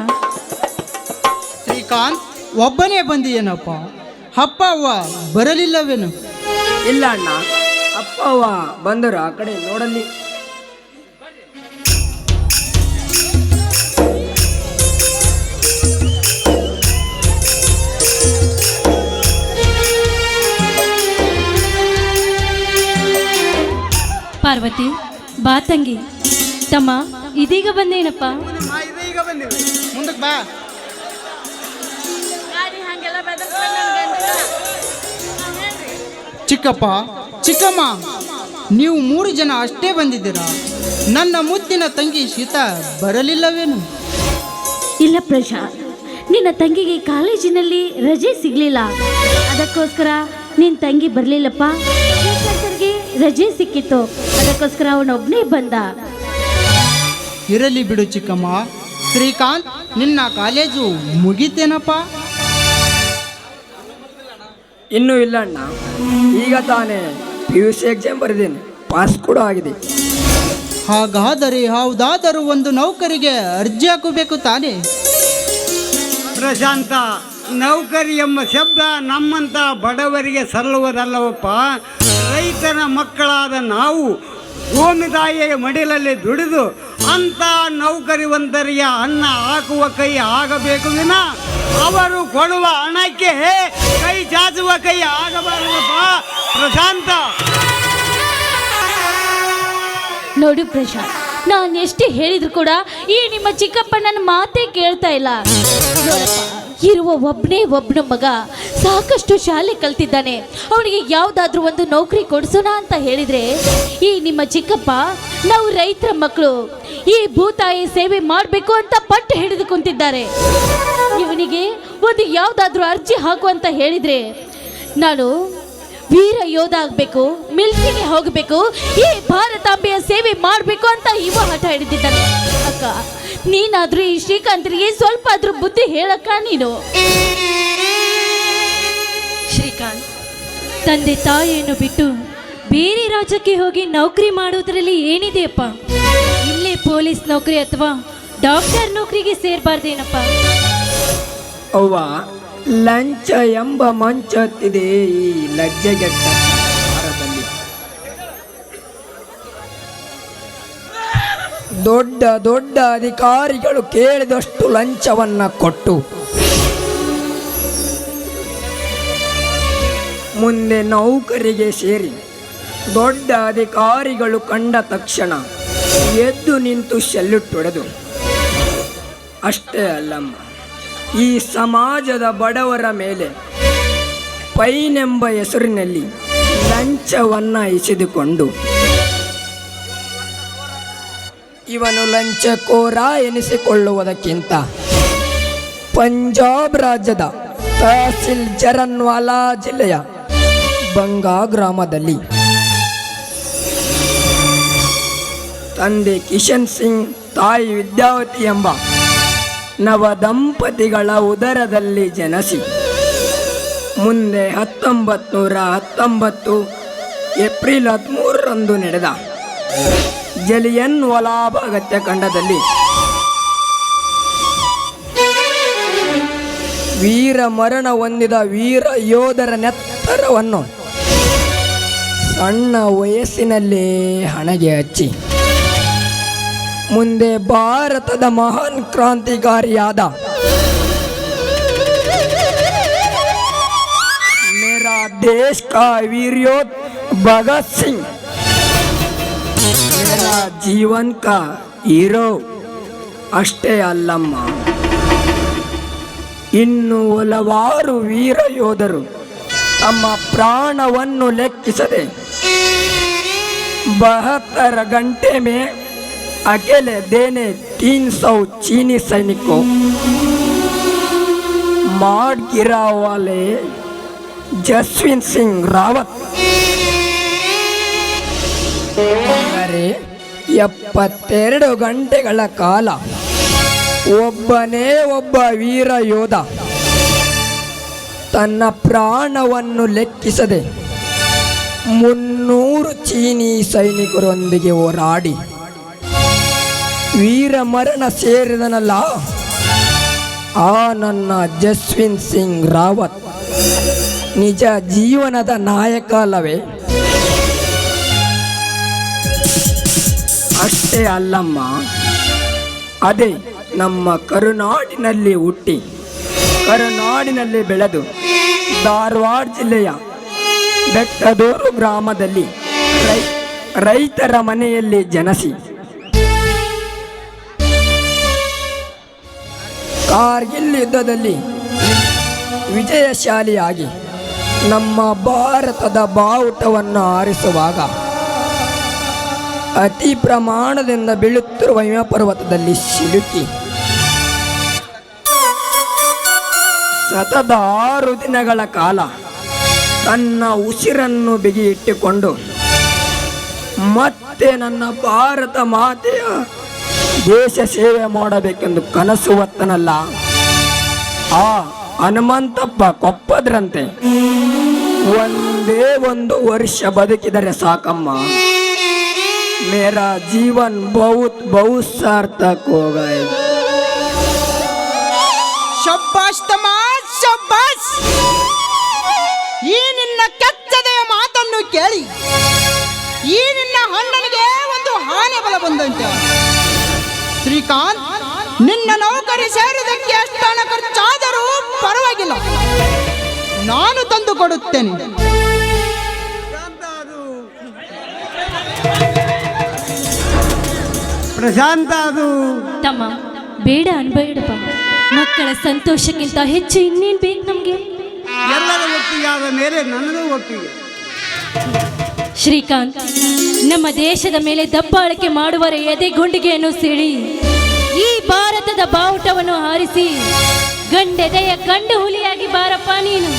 ಶ್ರೀಕಾಂತ್, ಒಬ್ಬನೇ ಬಂದಿಯೇನಪ್ಪ? ಅಪ್ಪ ಅವ್ವ ಬರಲಿಲ್ಲವೇನು? ಇಲ್ಲ ಅಣ್ಣ, ಅಪ್ಪ ಅವ್ವ ಬಂದರು. ಆ ಕಡೆ ನೋಡಲ್ಲಿ. ಪಾರ್ವತಿ, ಬಾ ತಂಗಿ. ತಮ್ಮ, ಇದೀಗ ಬಂದೇನಪ್ಪ? ಇದೀಗ ಬಂದಿವೆ. ಮುಂದಕ್ಕೆ ಬಾ. ಚಿಕ್ಕಪ್ಪ, ಚಿಕ್ಕಮ್ಮ, ನೀವು 3 ಜನ ಅಷ್ಟೇ ಬಂದಿದ್ದೀರಾ? ನನ್ನ ಮುದ್ದಿನ ತಂಗಿ ಸೀತಾ ಬರಲಿಲ್ಲವೇನು? ಇಲ್ಲ ಪ್ರಶಾಂತ್, ನಿನ್ನ ತಂಗಿಗೆ ಕಾಲೇಜಿನಲ್ಲಿ ರಜೆ ಸಿಗ್ಲಿಲ್ಲ, ಅದಕ್ಕೋಸ್ಕರ ನಿನ್ನ ತಂಗಿ ಬರಲಿಲ್ಲಪ್ಪ. ಶ್ರೀಕಾಂತರಿಗೆ ರಜೆ ಸಿಕ್ಕಿತ್ತು, ಅದಕ್ಕೋಸ್ಕರ ಅವನೊಬ್ಬನೇ ಬಂದ. ಇರಲಿ ಬಿಡು ಚಿಕ್ಕಮ್ಮ. ಶ್ರೀಕಾಂತ್, ನಿನ್ನ ಕಾಲೇಜು ಮುಗೀತೇನಪ್ಪ? ಇನ್ನೂ ಇಲ್ಲ ಅಣ್ಣ, ಈಗ ತಾನೇ PUC ಎಕ್ಸಾಮ್ ಬರೆದೇನೆ, ಪಾಸ್ ಕೂಡ ಆಗಿದೆ. ಹಾಗಾದರೆ ಯಾವುದಾದರೂ ಒಂದು ನೌಕರಿಗೆ ಅರ್ಜಿ ಹಾಕಬೇಕು ತಾನೇ? ಪ್ರಶಾಂತ, ನೌಕರಿ ಎಂಬ ಶಬ್ದ ನಮ್ಮಂಥ ಬಡವರಿಗೆ ಸಲ್ಲುವುದಲ್ಲವಪ್ಪ. ರೈತನ ಮಕ್ಕಳಾದ ನಾವು ಭೂಮಿತಾಯಿಯ ಮಡಿಲಲ್ಲಿ ದುಡಿದು ಅಂಥ ನೌಕರಿವಂತರಿಗೆ ಅನ್ನ ಹಾಕುವ ಕೈ ಆಗಬೇಕು ವಿನ ಅವರು ಕೊಡುವ ಹಣಕ್ಕೆ ಕೈ ಚಾಚುವ ಕೈ ಆಗಬಾರದಪ್ಪ ಪ್ರಶಾಂತ. ನೋಡು ಪ್ರಶಾಂತ್, ನಾನು ಎಷ್ಟೇ ಹೇಳಿದ್ರು ಕೂಡ ಈ ನಿಮ್ಮ ಚಿಕ್ಕಪ್ಪ ನನ್ನ ಮಾತೇ ಕೇಳ್ತಾ ಇಲ್ಲ. ನೋಡಪ್ಪ, ಇರುವ ಒಬ್ಬನ ಮಗ ಸಾಕಷ್ಟು ಶಾಲೆ ಕಲ್ತಿದ್ದಾನೆ, ಅವನಿಗೆ ಯಾವುದಾದ್ರೂ ಒಂದು ನೌಕರಿ ಕೊಡಿಸೋಣ ಅಂತ ಹೇಳಿದ್ರೆ ಈ ನಿಮ್ಮ ಚಿಕ್ಕಪ್ಪ ನಾವು ರೈತರ ಮಕ್ಕಳು, ಈ ಭೂತಾಯಿ ಸೇವೆ ಮಾಡಬೇಕು ಅಂತ ಪಟ್ಟು ಹಿಡಿದು ಕುಂತಿದ್ದಾರೆ. ಇವನಿಗೆ ಒಂದು ಯಾವುದಾದ್ರೂ ಅರ್ಜಿ ಹಾಕು ಅಂತ ಹೇಳಿದ್ರೆ ನಾನು ವೀರ ಯೋಧ ಆಗಬೇಕು, ಮಿಲಿಟರಿಗೆ ಹೋಗಬೇಕು, ಈ ಭಾರತಾಂಬೆಯ ಸೇವೆ ಮಾಡಬೇಕು ಅಂತ ಇವ ಹಠ ಹಿಡಿದಿದ್ದಾನೆ. ಅಕ್ಕ, ನೀನಾದ್ರೂ ಈ ಶ್ರೀಕಾಂತರಿಗೆ ಸ್ವಲ್ಪ ಆದ್ರೂ ಬುದ್ಧಿ ಹೇಳಕ್ಕ ನೀನು. ಶ್ರೀಕಾಂತ್, ತಂದೆ ತಾಯಿಯನ್ನು ಬಿಟ್ಟು ಬೇರೆ ರಾಜ್ಯಕ್ಕೆ ಹೋಗಿ ನೌಕರಿ ಮಾಡೋದ್ರಲ್ಲಿ ಏನಿದೆಯಪ್ಪ? ಇಲ್ಲೇ ಪೊಲೀಸ್ ನೌಕರಿ ಅಥವಾ ಡಾಕ್ಟರ್ ನೌಕರಿಗೆ ಸೇರಬಾರ್ದೇನಪ್ಪ? ಅವ್ವ, ಲಂಚ ಎಂಬ ಮಂಚ ಹತ್ತಿದೆ ಈ ಲಜ್ಜೆಗೆಟ್ಟ ಭಾರತದಲ್ಲಿ. ದೊಡ್ಡ ದೊಡ್ಡ ಅಧಿಕಾರಿಗಳು ಕೇಳಿದಷ್ಟು ಲಂಚವನ್ನ ಕೊಟ್ಟು ಮುಂದೆ ನೌಕರಿಗೆ ಸೇರಿ ದೊಡ್ಡ ಅಧಿಕಾರಿಗಳು ಕಂಡ ತಕ್ಷಣ ಎದ್ದು ನಿಂತು ಸೆಲ್ಯೂಟ್ ಹೊಡೆದು ಅಷ್ಟೇ ಅಲ್ಲಮ್ಮ, ಈ ಸಮಾಜದ ಬಡವರ ಮೇಲೆ ಪೈನೆಂಬ ಹೆಸರಿನಲ್ಲಿ ಲಂಚವನ್ನು ಇಸಿದುಕೊಂಡು ಇವನು ಲಂಚಕೋರ ಎನಿಸಿಕೊಳ್ಳುವುದಕ್ಕಿಂತ ಪಂಜಾಬ್ ರಾಜ್ಯದ ತಹಸೀಲ್ ಜರನ್ವಾಲಾ ಜಿಲ್ಲೆಯ ಬಂಗಾ ಗ್ರಾಮದಲ್ಲಿ ತಂದೆ ಕಿಶನ್ ಸಿಂಗ್, ತಾಯಿ ವಿದ್ಯಾವತಿ ಎಂಬ ನವ ದಂಪತಿಗಳ ಉದರದಲ್ಲಿ ಜನಿಸಿ ಮುಂದೆ 1919 ಏಪ್ರಿಲ್ 13ರಂದು ನಡೆದ ಜಲಿಯನ್ ವಾಲಾಬಾಗ್ ಹತ್ಯಾಕಾಂಡದಲ್ಲಿ ವೀರ ಮರಣ ಹೊಂದಿದ ವೀರ ಯೋಧರ ನೆತ್ತರವನ್ನು ಸಣ್ಣ ವಯಸ್ಸಿನಲ್ಲೇ ಹಣೆಗೆ ಹಚ್ಚಿ ಮುಂದೆ ಭಾರತದ ಮಹಾನ್ ಕ್ರಾಂತಿಕಾರಿಯಾದ ಮೇರಾ ದೇಶ್ ಕಾ ವೀರ್ಯೋತ್ ಭಗತ್ ಸಿಂಗ್ ಮೇರಾ ಜೀವನ್ ಕಾ ಹೀರೋ ಅಷ್ಟೇ ಅಲ್ಲಮ್ಮ, ಇನ್ನು ಹಲವಾರು ವೀರ ಯೋಧರು ತಮ್ಮ ಪ್ರಾಣವನ್ನು ಲೆಕ್ಕಿಸದೆ 72 घंटे में अकेले देने 300 चीनी सैनिकों मार गिरा वाले जसवंत सिंह रावत 72 ಗಂಟೆಗಳ ಕಾಲ ಒಬ್ಬನೇ ಒಬ್ಬ ವೀರ ಯೋಧ ತನ್ನ ಪ್ರಾಣವನ್ನು ಲೆಕ್ಕಿಸದೆ 300 ಚೀನಿ ಸೈನಿಕರೊಂದಿಗೆ ಹೋರಾಡಿ ವೀರ ಮರಣ ಸೇರಿದನಲ್ಲ, ಆ ನನ್ನ ಜಸ್ವಂತ್ ಸಿಂಗ್ ರಾವತ್ ನಿಜ ಜೀವನದ ನಾಯಕ ಅಲ್ಲವೇ? ಅಷ್ಟೇ ಅಲ್ಲಮ್ಮ, ಅದೇ ನಮ್ಮ ಕರುನಾಡಿನಲ್ಲಿ ಹುಟ್ಟಿ ಕರುನಾಡಿನಲ್ಲಿ ಬೆಳೆದು ಧಾರವಾಡ ಜಿಲ್ಲೆಯ ಬೆಟ್ಟದೂರು ಗ್ರಾಮದಲ್ಲಿ ರೈತರ ಮನೆಯಲ್ಲಿ ಜನಿಸಿ ಕಾರ್ಗಿಲ್ ಯುದ್ಧದಲ್ಲಿ ವಿಜಯಶಾಲಿಯಾಗಿ ನಮ್ಮ ಭಾರತದ ಬಾವುಟವನ್ನು ಹಾರಿಸುವಾಗ ಅತಿ ಪ್ರಮಾಣದಿಂದ ಬೀಳುತ್ತಿರುವ ಹಿಮ ಪರ್ವತದಲ್ಲಿ ಸಿಲುಕಿ ಸತತ 6 ದಿನಗಳ ಕಾಲ ತನ್ನ ಉಸಿರನ್ನು ಬಿಗಿ ಇಟ್ಟುಕೊಂಡು ಮತ್ತೆ ನನ್ನ ಭಾರತ ಮಾತೆಯ ದೇಶ ಸೇವೆ ಮಾಡಬೇಕೆಂದು ಕನಸು ಹೊತ್ತನಲ್ಲ, ಆ ಹನುಮಂತಪ್ಪ ಕೊಪ್ಪದ್ರಂತೆ ಒಂದೇ 1 ವರ್ಷ ಬದುಕಿದರೆ ಸಾಕಮ್ಮ, ಮೇರಾ ಜೀವನ್ ಬಹುತ್ ಬಹುತ್ ಸಾರ್ಥಕ್ ಹೋಗಾಯ್. ಶಬ್ಬಾಷ್ ತಮಾಷ್ ಶಬ್ಬಾಷ್. ಈ ನಿನ್ನ ಕೆಚ್ಚದೆಯ ಮಾತನ್ನು ಕೇಳಿ ಈ ನಿನ್ನ ಅಣ್ಣನಿಗೆ ಒಂದು ಹಾನಿ ಬಲ ಬಂದಂತೆ. ಶ್ರೀಕಾಂತ್, ನಿನ್ನ ನೌಕರಿ ಸೇರಿದಕ್ಕೆ ಎಷ್ಟು ಹಣ ಖರ್ಚಾದರೂ ಪರವಾಗಿಲ್ಲ, ನಾನು ತಂದು ಕೊಡುತ್ತೇನೆ. ಪ್ರಶಾಂತ ಅದು ತಮ್ಮ ಬೇಡ ಅನ್ಬೇಡಪ್ಪ, ಮಕ್ಕಳ ಸಂತೋಷಕ್ಕಿಂತ ಹೆಚ್ಚು ಇನ್ನೇನು ಬೇಕು ನಮಗೆ? ಎಲ್ಲರ ಒಪ್ಪಿಗೆಯಾದ ಮೇಲೆ ನನ್ನದು ಒಪ್ಪಿಗೆ. ಶ್ರೀಕಾಂತ್, ನಮ್ಮ ದೇಶದ ಮೇಲೆ ದಬ್ಬಾಳಿಕೆ ಮಾಡುವರ ಎದೆಗುಂಡಿಗೆಯನ್ನು ಸಿಡಿ ಈ ಭಾರತದ ಬಾವುಟವನ್ನು ಹಾರಿಸಿ ಗಂಡೆದೆಯ ಗಂಡು ಹುಲಿಯಾಗಿ ಬಾರಪ್ಪ ನೀನು.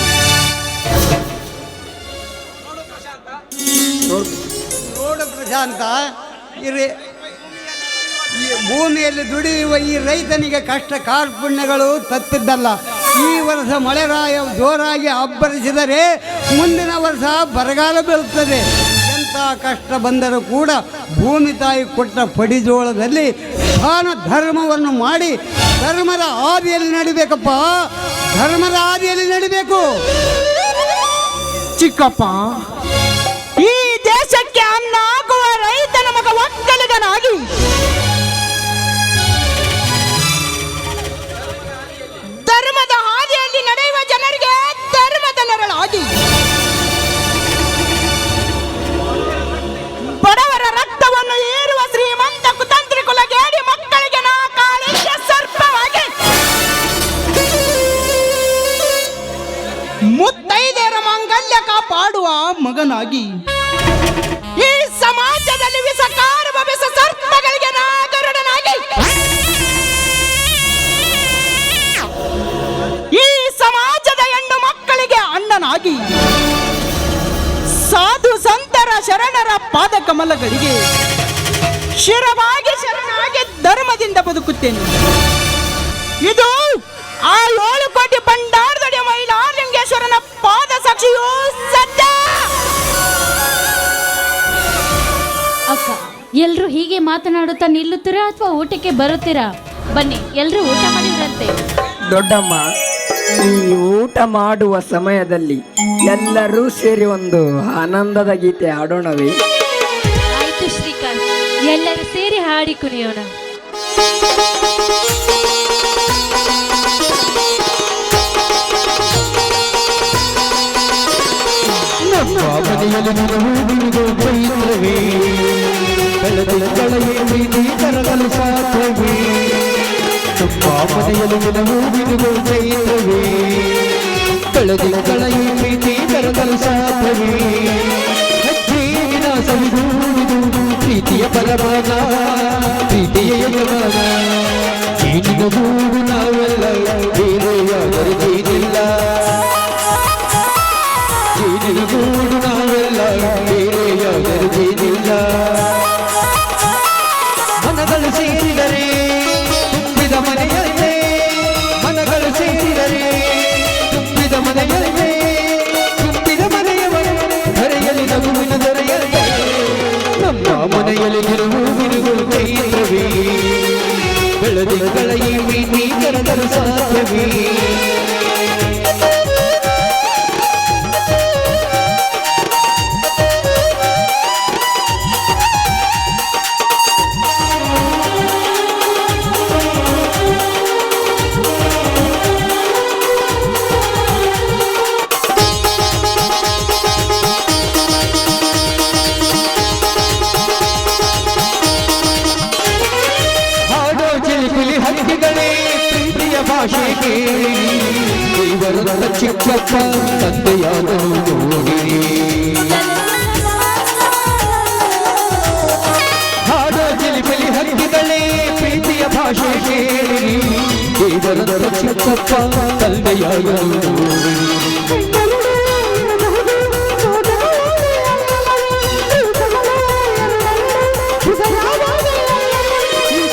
ನೋಡು ಪ್ರಶಾಂತ, ಈ ಭೂಮಿಯಲ್ಲಿ ದುಡಿಯುವ ಈ ರೈತನಿಗೆ ಕಷ್ಟ ಕಾರ್ಪಣ್ಯಗಳು ತಪ್ಪಿದ್ದಲ್ಲ. ಈ ವರ್ಷ ಮಳೆರಾಯ ಜೋರಾಗಿ ಅಬ್ಬರಿಸಿದರೆ ಮುಂದಿನ ವರ್ಷ ಬರಗಾಲ ಬೀಳುತ್ತದೆ. ಎಂಥ ಕಷ್ಟ ಬಂದರೂ ಕೂಡ ಭೂಮಿ ತಾಯಿ ಕೊಟ್ಟ ಪಡಿಜೋಳದಲ್ಲಿ ದಾನ ಧರ್ಮವನ್ನು ಮಾಡಿ ಧರ್ಮದ ಹಾದಿಯಲ್ಲಿ ನಡಿಬೇಕಪ್ಪ, ಧರ್ಮದ ಹಾದಿಯಲ್ಲಿ ನಡಿಬೇಕು. ಚಿಕ್ಕಪ್ಪ, ಈ ದೇಶಕ್ಕೆ ಅನ್ನ ಹಾಕುವ ರೈತನ ಮಗ ಒಕ್ಕಲಿಗನಾಗಿ ಧರ್ಮದ ಹಾದಿಯಲ್ಲಿ ನಡೆಯುವ ಜನರಿಗೆ ಧರ್ಮದ ನೆರಳಾಗಿ ಬಡವರ ರಕ್ತವನ್ನು ಏರುವ ಶ್ರೀಮಂತ ಕುತಂತ್ರಿ ಕುಲಗೇಡಿ ಮಕ್ಕಳಿಗೆ ನಾ ಕಾಳಿಗೆ ಸರ್ಪವಾಗಿ ಮುತ್ತೈದೆಯರ ಮಾಂಗಲ್ಯ ಕಾಪಾಡುವ ಮಗನಾಗಿ ಈ ಸಮಾಜದಲ್ಲಿ ವಿಷಕಾರುವ ವಿಷ ಸರ್ಪಗಳಿಗೆ ನಾ ಗರುಡನಾಗಿ ಈ ಸಮಾಜದ ಹೆಣ್ಣು ಮಕ್ಕಳಿಗೆ ಅಣ್ಣನಾಗಿ ಸಾಧು ಸಂತರ ಶರಣರ ಪಾದ ಕಮಲಗಳಿಗೆ ಶಿರವಾಗಿ ಶರಣಾಗಿ ಧರ್ಮದಿಂದ ಬದುಕುತ್ತೇನೆ. ಇದು ಆ 7 ಕೋಟಿ ಭಂಡಾರದೊಡೆಯ ಮೈಲಾರಲಿಂಗೇಶ್ವರನ ಪಾದ ಸಾಕ್ಷಿಯೂ ಸತ್ಯ. ಅಕ್ಕ, ಎಲ್ರು ಹೀಗೆ ಮಾತನಾಡುತ್ತಾ ನಿಲ್ಲುತ್ತೀರಾ ಅಥವಾ ಊಟಕ್ಕೆ ಬರುತ್ತೀರಾ? ಬನ್ನಿ, ಎಲ್ರು ಊಟ ಮಾಡಿದ್ರಂತೆ. ದೊಡ್ಡಮ್ಮ, ಈ ಊಟ ಮಾಡುವ ಸಮಯದಲ್ಲಿ ಎಲ್ಲರೂ ಸೇರಿ ಒಂದು ಆನಂದದ ಗೀತೆ ಹಾಡೋಣವೇ? ಆಯ್ತು ಶ್ರೀಕಾಂತ್, ಎಲ್ಲರೂ ಸೇರಿ ಹಾಡಿ ಕುಣಿಯೋಣ. ಮನೆಯಲ್ಲಿ ನಿಲವು ಬಿಡುವುದು ಪೈತ್ರವೇ ಬೆಳೆದು ಕಳೆಯೇ ಪ್ರೀತಿ ಕರಗಲು ಸಾಧ್ಯವೇ ನಮ್ಮ ಮನೆಯಲ್ಲಿ ನಿಲವು ಬಿಡುವುದು ಪೈತ್ರವೇ ಬೆಳೆದು ಕಳೆಯೇ ಪ್ರೀತಿ ಕರಗಲು ಸಾಧ್ಯವೇ ಜೀವಿನ ಸವಿದೂಡಿದು ಪ್ರೀತಿಯ ಪರಮಾನ ಪ್ರೀತಿಯ ಯಜಮಾನ ಜೀವಿನ ಗೂಡು ನಾವೆಲ್ಲ ಬೇರೆಯಾದರೂ ಜೀನಿಲ್ಲ ಗೂಡು ನಾವೆಲ್ಲ ಬೇರೆಯಾದರೂ ಜೀನಿಲ್ಲ ಮನಗಳು ಸೇರಿದರೆ ತುಂಬಿದ ಮನೆಯಲ್ಲೇ ಮನಗಳು ಸೇರಿದರೆ ತುಂಬಿದ ಮನೆಯಲ್ಲೇ ತುಂಬಿದ ಮನೆಯವರೇ ಧರೆಯಲ್ಲಿ ನಗುವಿನ ದೊರೆಯಲ್ಲೇ ನಮ್ಮ ಮನೆಯಲ್ಲಿ ನಿಲುವು ಬಿರುಗು ಕೈಯವೇ ಬೆಳೆದಿಗಳ ಈ ಪ್ರೀತಿ ಕರಗಲು ಸಾಧ್ಯವೇ ಭಾಷೆ ಕೇಳಿ ದೇವರ ಚಿಕ್ಕಪ್ಪ ತಂದೆಯಾದನು ನೋಡಿರಿ ಹಾಡೋ ಜಿಲಿಪಿಲಿ ಹಕ್ಕಿಗಳೇ ಪ್ರೀತಿಯ ಭಾಷೆ ಕೇಳಿ ದೇವರ ಚಿಕ್ಕಪ್ಪ ತಂದೆಯಾದನು ನೋಡಿರಿ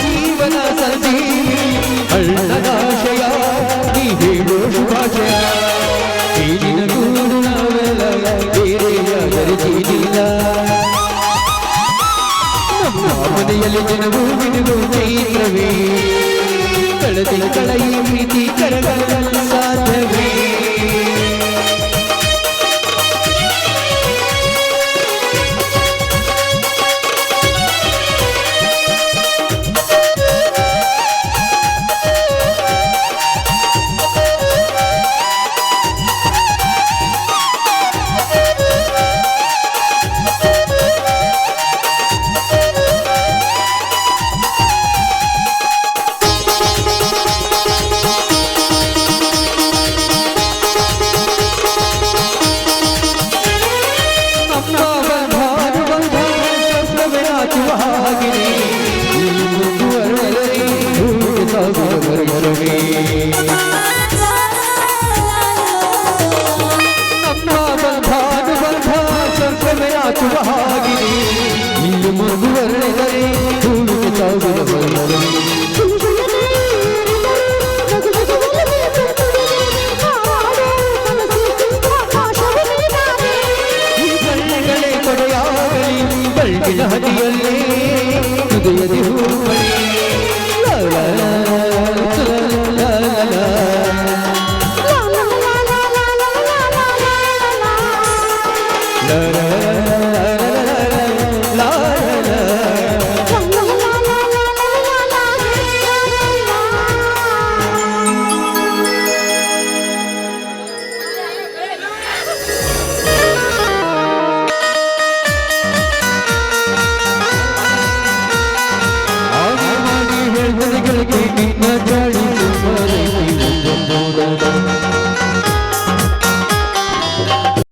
ಜೀವನ ಸಂಧಿ ಅಳ್ಳದಾಶಯ ನೀ ಹೇಳೋ ಶುಭಾಶಯ ನೀರಿನ ಗೂಡು ನಾವೆಲ್ಲ ಬೇರೆಯಾದರೆ ಜೀನಿಲ್ಲ ನಮ್ಮ ಮನೆಯಲ್ಲಿ ಜನವು ಬಿಡುವು ಚೈತ್ರವೇ ಕಳೆದಿನ ಕಳೆಯ ಪ್ರೀತಿ ಕರಗಲು ಸಾಧ್ಯವೇ ಇಲ್ಲಿ ಮಗುವರೆದರೆ ಹೂವಿಗೆ ಸಾವಿರ ಬರಲೇ ಈ ಕಣ್ಣುಗಳೇ ಕೊಡೆಯಾಗಲಿ ಬೆಳಗಿನ ಹದಿಯಲ್ಲೇ ಹೃದಯದಿ